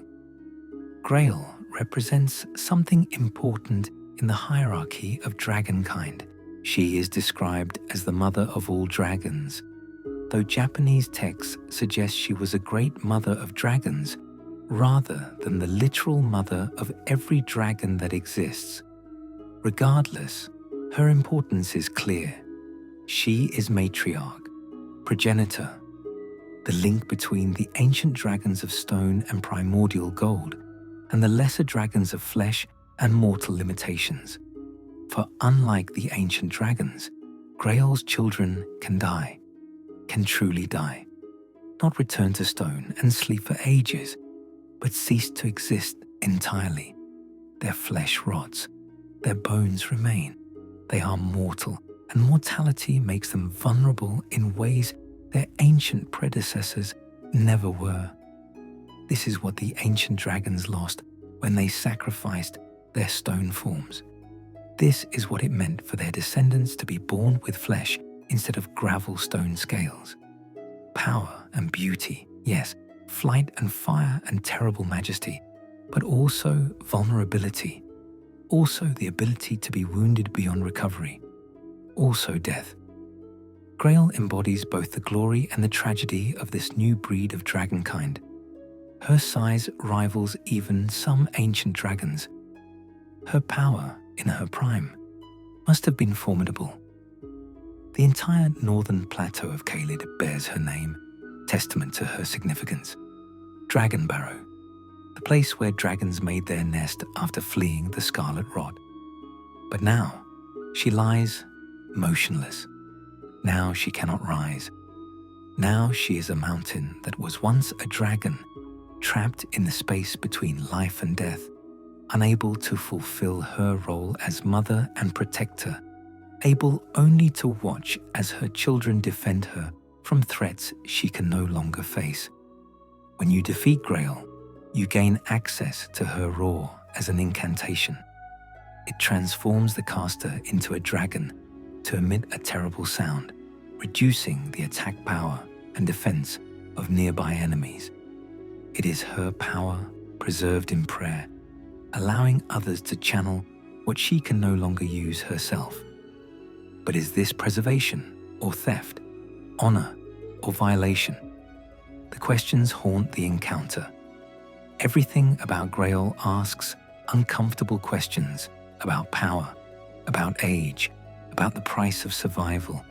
A: Grail represents something important in the hierarchy of dragonkind. She is described as the mother of all dragons, though Japanese texts suggest she was a great mother of dragons rather than the literal mother of every dragon that exists. Regardless, her importance is clear. She is matriarch, progenitor, the link between the ancient dragons of stone and primordial gold, and the lesser dragons of flesh and mortal limitations. For unlike the ancient dragons, Grail's children can die, can truly die, not return to stone and sleep for ages, but cease to exist entirely. Their flesh rots, their bones remain. They are mortal, and mortality makes them vulnerable in ways their ancient predecessors never were. This is what the ancient dragons lost when they sacrificed their stone forms. This is what it meant for their descendants to be born with flesh instead of gravel stone scales. Power and beauty, yes, flight and fire and terrible majesty, but also vulnerability, also the ability to be wounded beyond recovery, also death. Grail embodies both the glory and the tragedy of this new breed of dragonkind. Her size rivals even some ancient dragons. Her power, in her prime, must have been formidable. The entire northern plateau of Caelid bears her name, testament to her significance. Dragon Barrow, the place where dragons made their nest after fleeing the Scarlet Rot. But now, she lies motionless. Now she cannot rise. Now she is a mountain that was once a dragon, trapped in the space between life and death, unable to fulfill her role as mother and protector, able only to watch as her children defend her from threats she can no longer face. When you defeat Grail, you gain access to her roar as an incantation. It transforms the caster into a dragon to emit a terrible sound, reducing the attack power and defense of nearby enemies. It is her power preserved in prayer, allowing others to channel what she can no longer use herself. But is this preservation or theft, honor or violation? The questions haunt the encounter. Everything about Grail asks uncomfortable questions about power, about age, about the price of survival,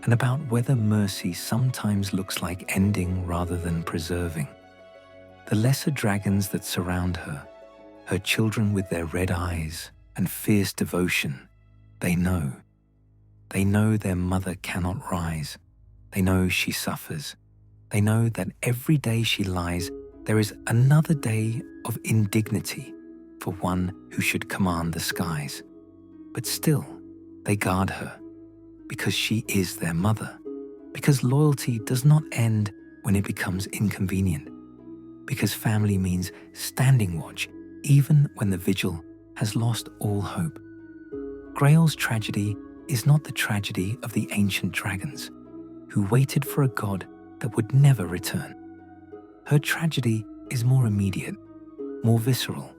A: and about whether mercy sometimes looks like ending rather than preserving. The lesser dragons that surround her, her children with their red eyes and fierce devotion, they know. They know their mother cannot rise. They know she suffers. They know that every day she lies, there is another day of indignity for one who should command the skies. But still, they guard her, because she is their mother, because loyalty does not end when it becomes inconvenient, because family means standing watch even when the vigil has lost all hope. Grail's tragedy is not the tragedy of the ancient dragons, who waited for a god that would never return. Her tragedy is more immediate, more visceral.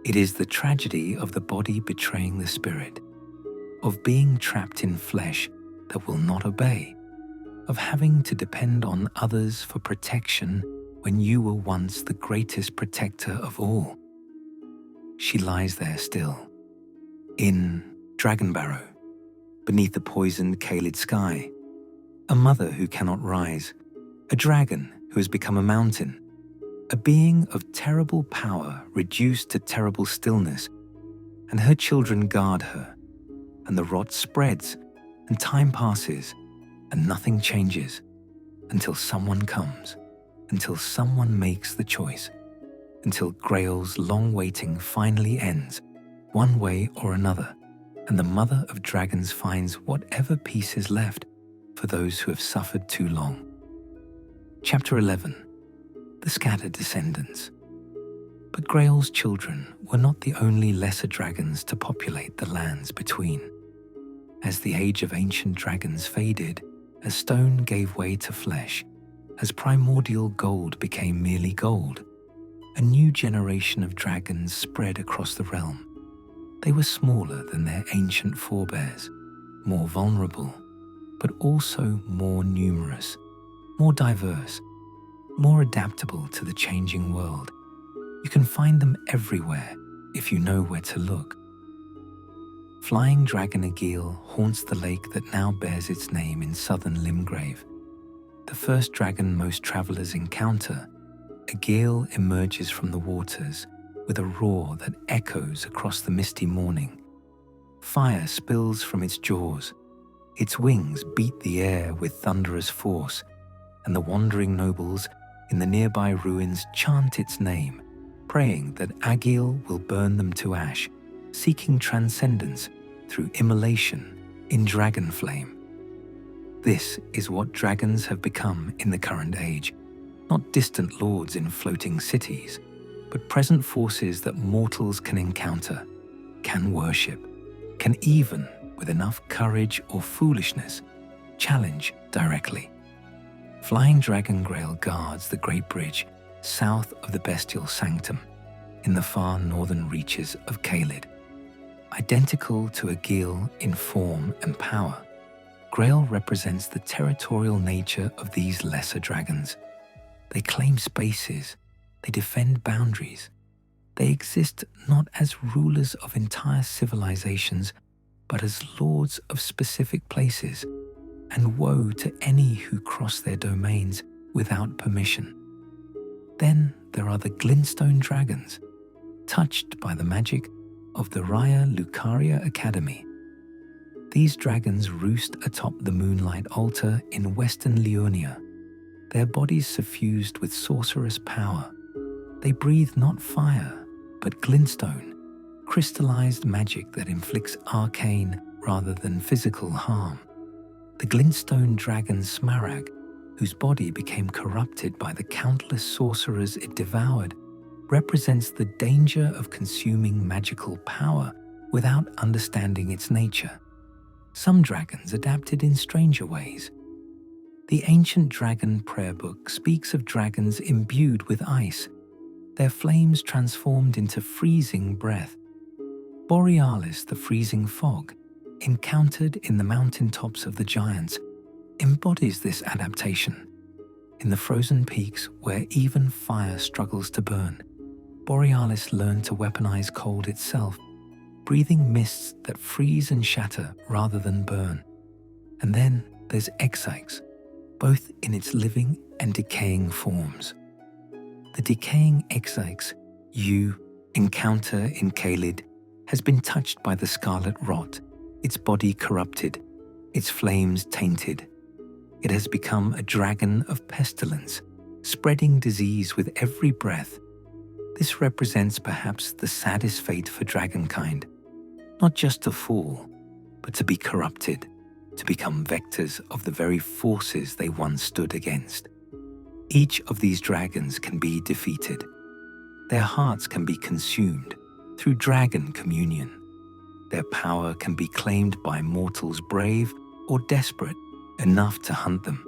A: It is the tragedy of the body betraying the spirit, of being trapped in flesh that will not obey, of having to depend on others for protection when you were once the greatest protector of all. She lies there still, in Dragonbarrow, beneath the poisoned Caelid sky, a mother who cannot rise, a dragon who has become a mountain, a being of terrible power reduced to terrible stillness, and her children guard her, and the rot spreads, and time passes, and nothing changes, until someone comes, until someone makes the choice, until Grail's long waiting finally ends, one way or another, and the mother of dragons finds whatever peace is left for those who have suffered too long. Chapter 11. The Scattered Descendants. But Grail's children were not the only lesser dragons to populate the lands between. As the age of ancient dragons faded, as stone gave way to flesh, as primordial gold became merely gold, a new generation of dragons spread across the realm. They were smaller than their ancient forebears, more vulnerable, but also more numerous, more diverse, more adaptable to the changing world. You can find them everywhere if you know where to look. Flying Dragon Aegil haunts the lake that now bears its name in southern Limgrave. The first dragon most travelers encounter, Aegil emerges from the waters with a roar that echoes across the misty morning. Fire spills from its jaws, its wings beat the air with thunderous force, and the wandering nobles in the nearby ruins chant its name, praying that Aegil will burn them to ash, seeking transcendence through immolation in dragon flame. This is what dragons have become in the current age, not distant lords in floating cities, but present forces that mortals can encounter, can worship, can even, with enough courage or foolishness, challenge directly. Flying Dragon Grail guards the Great Bridge south of the Bestial Sanctum in the far northern reaches of Caelid. Identical to Aegil in form and power, Grail represents the territorial nature of these lesser dragons. They claim spaces, they defend boundaries. They exist not as rulers of entire civilizations, but as lords of specific places, and woe to any who cross their domains without permission. Then there are the Glintstone Dragons, touched by the magic of the Raya Lucaria Academy. These dragons roost atop the Moonlight Altar in western Leonia, their bodies suffused with sorcerous power. They breathe not fire, but glintstone, crystallized magic that inflicts arcane rather than physical harm. The glintstone dragon Smarag, whose body became corrupted by the countless sorcerers it devoured, represents the danger of consuming magical power without understanding its nature. Some dragons adapted in stranger ways. The ancient dragon prayer book speaks of dragons imbued with ice, their flames transformed into freezing breath. Borealis, the freezing fog, encountered in the mountaintops of the giants, embodies this adaptation. In the frozen peaks where even fire struggles to burn, Borealis learned to weaponize cold itself, breathing mists that freeze and shatter rather than burn. And then there's Exyx, both in its living and decaying forms. The decaying Exyx you encounter in Caelid has been touched by the scarlet rot, its body corrupted, its flames tainted. It has become a dragon of pestilence, spreading disease with every breath. This represents perhaps the saddest fate for dragonkind, not just to fall, but to be corrupted, to become vectors of the very forces they once stood against. Each of these dragons can be defeated. Their hearts can be consumed through dragon communion. Their power can be claimed by mortals brave or desperate enough to hunt them.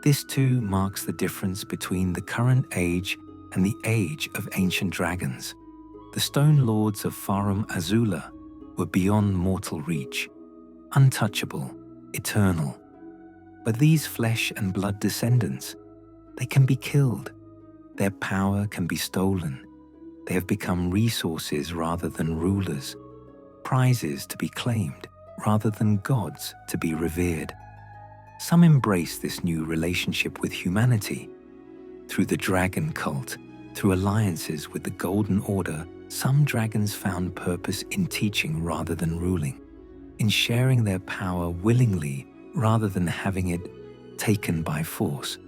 A: This too marks the difference between the current age and the age of ancient dragons. The stone lords of Farum Azula were beyond mortal reach, untouchable, eternal. But these flesh and blood descendants, they can be killed. Their power can be stolen. They have become resources rather than rulers, prizes to be claimed rather than gods to be revered. Some embrace this new relationship with humanity. Through the dragon cult, through alliances with the Golden Order, some dragons found purpose in teaching rather than ruling, in sharing their power willingly rather than having it taken by force.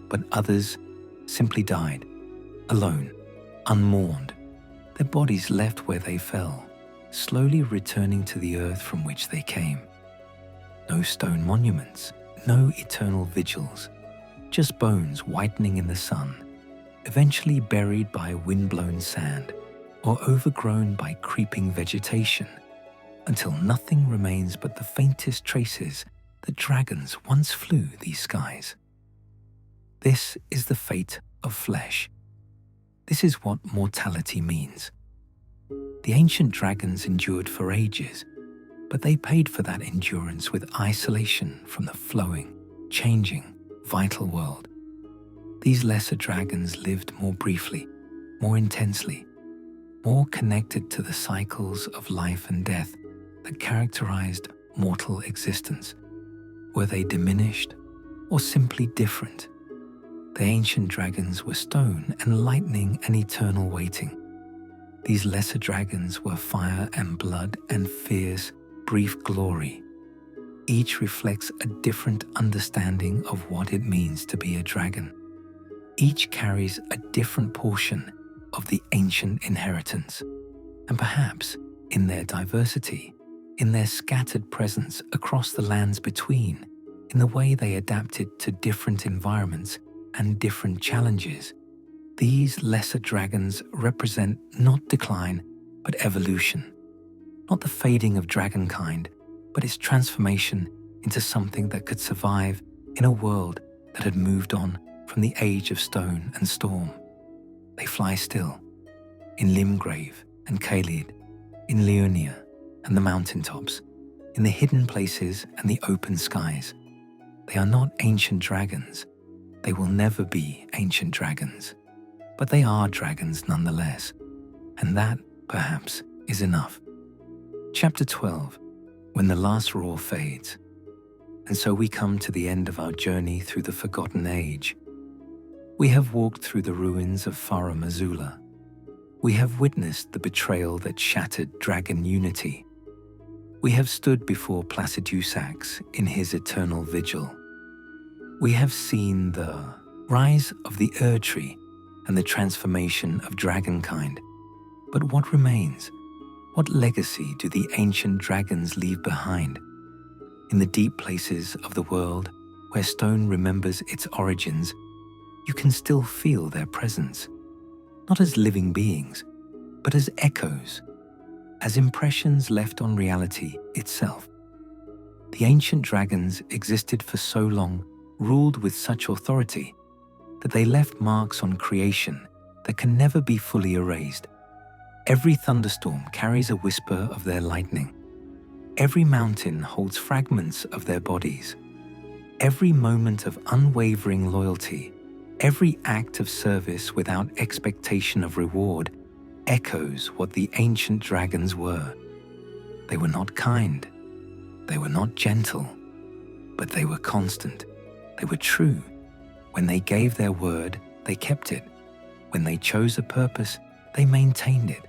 A: But others simply died, alone, unmourned, their bodies left where they fell, slowly returning to the earth from which they came. No stone monuments, no eternal vigils, just bones whitening in the sun, eventually buried by wind-blown sand or overgrown by creeping vegetation, until nothing remains but the faintest traces that dragons once flew these skies. This is the fate of flesh. This is what mortality means. The ancient dragons endured for ages, but they paid for that endurance with isolation from the flowing, changing, vital world. These lesser dragons lived more briefly, more intensely, more connected to the cycles of life and death that characterized mortal existence. Were they diminished or simply different? The ancient dragons were stone and lightning and eternal waiting. These lesser dragons were fire and blood and fierce, brief glory. Each reflects a different understanding of what it means to be a dragon. Each carries a different portion of the ancient inheritance. And perhaps, in their diversity, in their scattered presence across the lands between, in the way they adapted to different environments and different challenges, these lesser dragons represent not decline, but evolution. Not the fading of dragonkind, but its transformation into something that could survive in a world that had moved on from the age of stone and storm. They fly still, in Limgrave and Caelid, in Leonia and the mountaintops, in the hidden places and the open skies. They are not ancient dragons. They will never be ancient dragons. But they are dragons nonetheless, and that, perhaps, is enough. Chapter 12, when the last roar fades. And so we come to the end of our journey through the Forgotten Age. We have walked through the ruins of Farum Azula. We have witnessed the betrayal that shattered dragon unity. We have stood before Placidusax in his eternal vigil. We have seen the rise of the Erdtree and the transformation of dragonkind. But what remains? What legacy do the ancient dragons leave behind? In the deep places of the world, where stone remembers its origins, you can still feel their presence, not as living beings, but as echoes, as impressions left on reality itself. The ancient dragons existed for so long, ruled with such authority, that they left marks on creation that can never be fully erased. Every thunderstorm carries a whisper of their lightning. Every mountain holds fragments of their bodies. Every moment of unwavering loyalty, every act of service without expectation of reward, echoes what the ancient dragons were. They were not kind. They were not gentle. But they were constant. They were true. When they gave their word, they kept it. When they chose a purpose, they maintained it.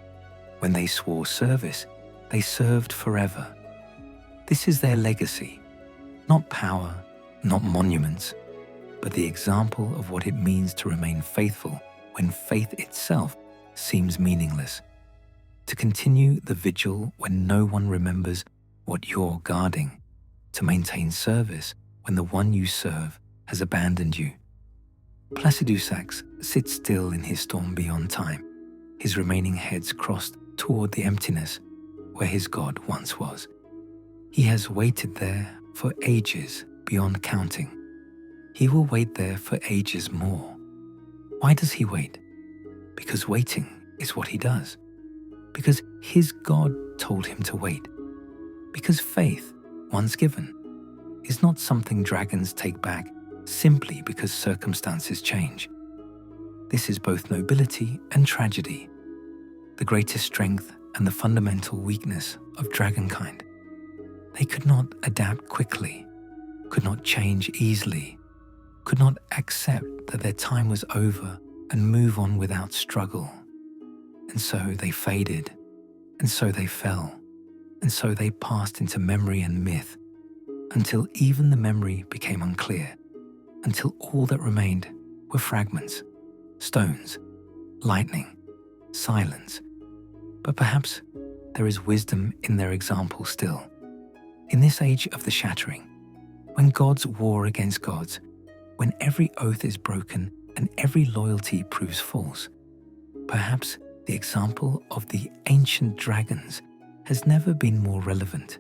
A: When they swore service, they served forever. This is their legacy. Not power, not monuments, but the example of what it means to remain faithful when faith itself seems meaningless. To continue the vigil when no one remembers what you're guarding. To maintain service when the one you serve has abandoned you. Placidusax sits still in his storm beyond time, his remaining heads crossed toward the emptiness where his god once was. He has waited there for ages beyond counting. He will wait there for ages more. Why does he wait? Because waiting is what he does. because his God told him to wait. Because faith, once given, is not something dragons take back simply because circumstances change. This is both nobility and tragedy, the greatest strength and the fundamental weakness of dragonkind. They could not adapt quickly, could not change easily, could not accept that their time was over and move on without struggle. And so they faded, and so they fell, and so they passed into memory and myth, until even the memory became unclear, until all that remained were fragments, stones, lightning, silence. But perhaps there is wisdom in their example still. In this age of the shattering, when gods war against gods, when every oath is broken and every loyalty proves false, perhaps the example of the ancient dragons has never been more relevant.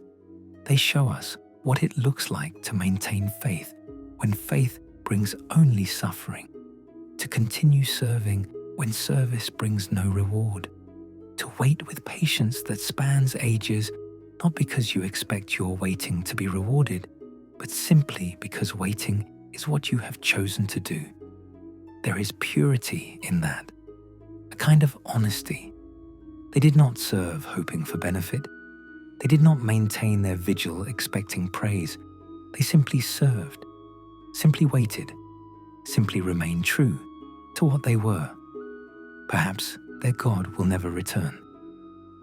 A: They show us what it looks like to maintain faith when faith brings only suffering, to continue serving when service brings no reward, to wait with patience that spans ages, not because you expect your waiting to be rewarded, but simply because waiting is what you have chosen to do. There is purity in that, a kind of honesty. They did not serve hoping for benefit. They did not maintain their vigil expecting praise. They simply served, simply waited, simply remained true to what they were. Perhaps their God will never return.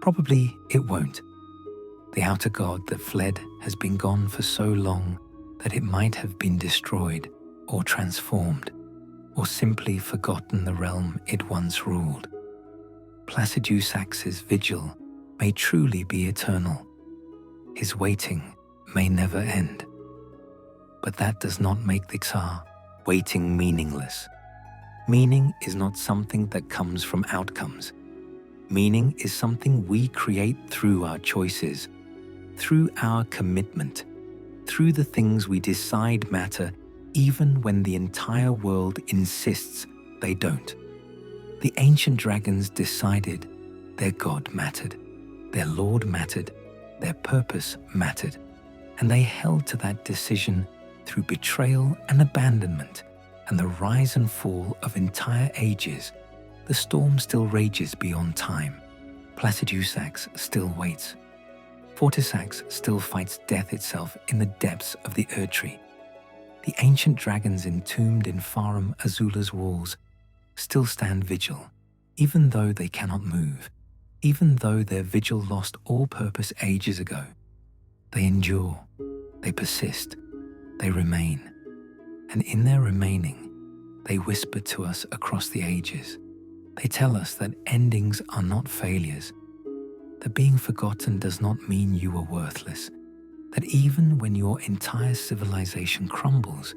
A: Probably it won't. The outer God that fled has been gone for so long that it might have been destroyed or transformed, or simply forgotten the realm it once ruled. Placidusax's vigil may truly be eternal. His waiting may never end. But that does not make the Tsar waiting meaningless. Meaning is not something that comes from outcomes. Meaning is something we create through our choices, through our commitment, through the things we decide matter even when the entire world insists they don't. The ancient dragons decided their God mattered, their Lord mattered, their purpose mattered, and they held to that decision through betrayal and abandonment and the rise and fall of entire ages. The storm still rages beyond time. Placidusax still waits. Fortisax still fights death itself in the depths of the Erdtree. The ancient dragons entombed in Farum Azula's walls still stand vigil, even though they cannot move, even though their vigil lost all purpose ages ago. They endure, they persist, they remain, and in their remaining, they whisper to us across the ages. They tell us that endings are not failures, that being forgotten does not mean you are worthless, that even when your entire civilization crumbles,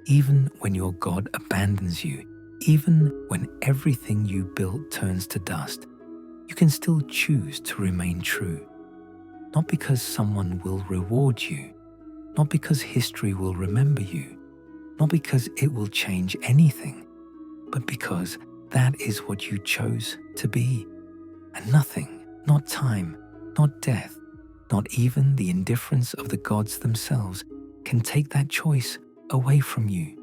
A: even when your God abandons you, even when everything you built turns to dust, you can still choose to remain true. Not because someone will reward you, not because history will remember you, not because it will change anything, but because that is what you chose to be. And nothing, not time, not death, not even the indifference of the gods themselves can take that choice away from you.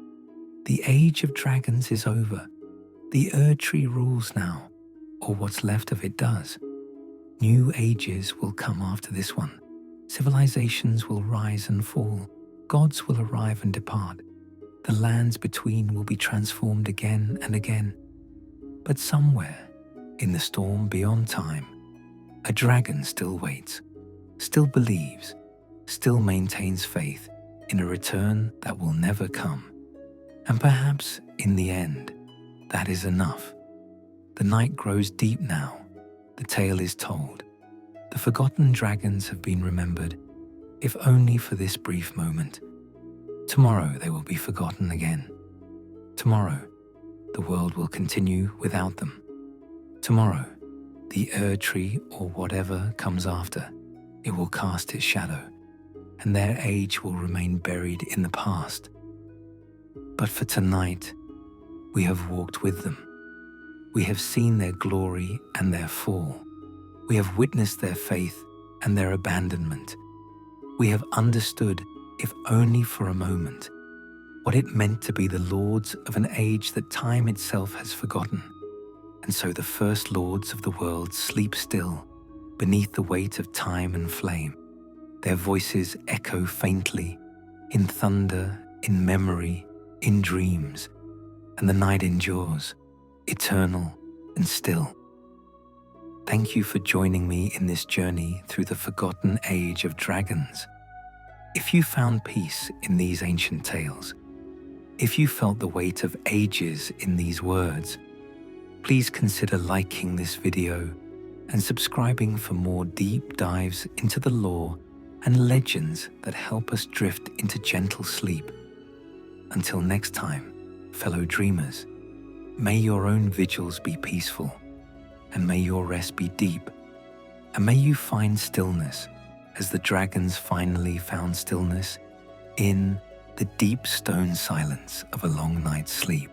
A: The age of dragons is over. The Erdtree rules now, or what's left of it does. New ages will come after this one. Civilizations will rise and fall. Gods will arrive and depart. The lands between will be transformed again and again. But somewhere, in the storm beyond time, a dragon still waits, still believes, still maintains faith in a return that will never come. And perhaps, in the end, that is enough. The night grows deep now. The tale is told. The forgotten dragons have been remembered, if only for this brief moment. Tomorrow they will be forgotten again. Tomorrow, the world will continue without them. Tomorrow, the Erdtree or whatever comes after, it will cast its shadow, and their age will remain buried in the past. But for tonight, we have walked with them. We have seen their glory and their fall. We have witnessed their faith and their abandonment. We have understood, if only for a moment, what it meant to be the lords of an age that time itself has forgotten. And so the first lords of the world sleep still beneath the weight of time and flame. Their voices echo faintly, in thunder, in memory, in dreams, and the night endures, eternal and still. Thank you for joining me in this journey through the forgotten age of dragons. If you found peace in these ancient tales, if you felt the weight of ages in these words, please consider liking this video and subscribing for more deep dives into the lore and legends that help us drift into gentle sleep. Until next time, fellow dreamers, may your own vigils be peaceful, and may your rest be deep, and may you find stillness as the dragons finally found stillness in the deep stone silence of a long night's sleep.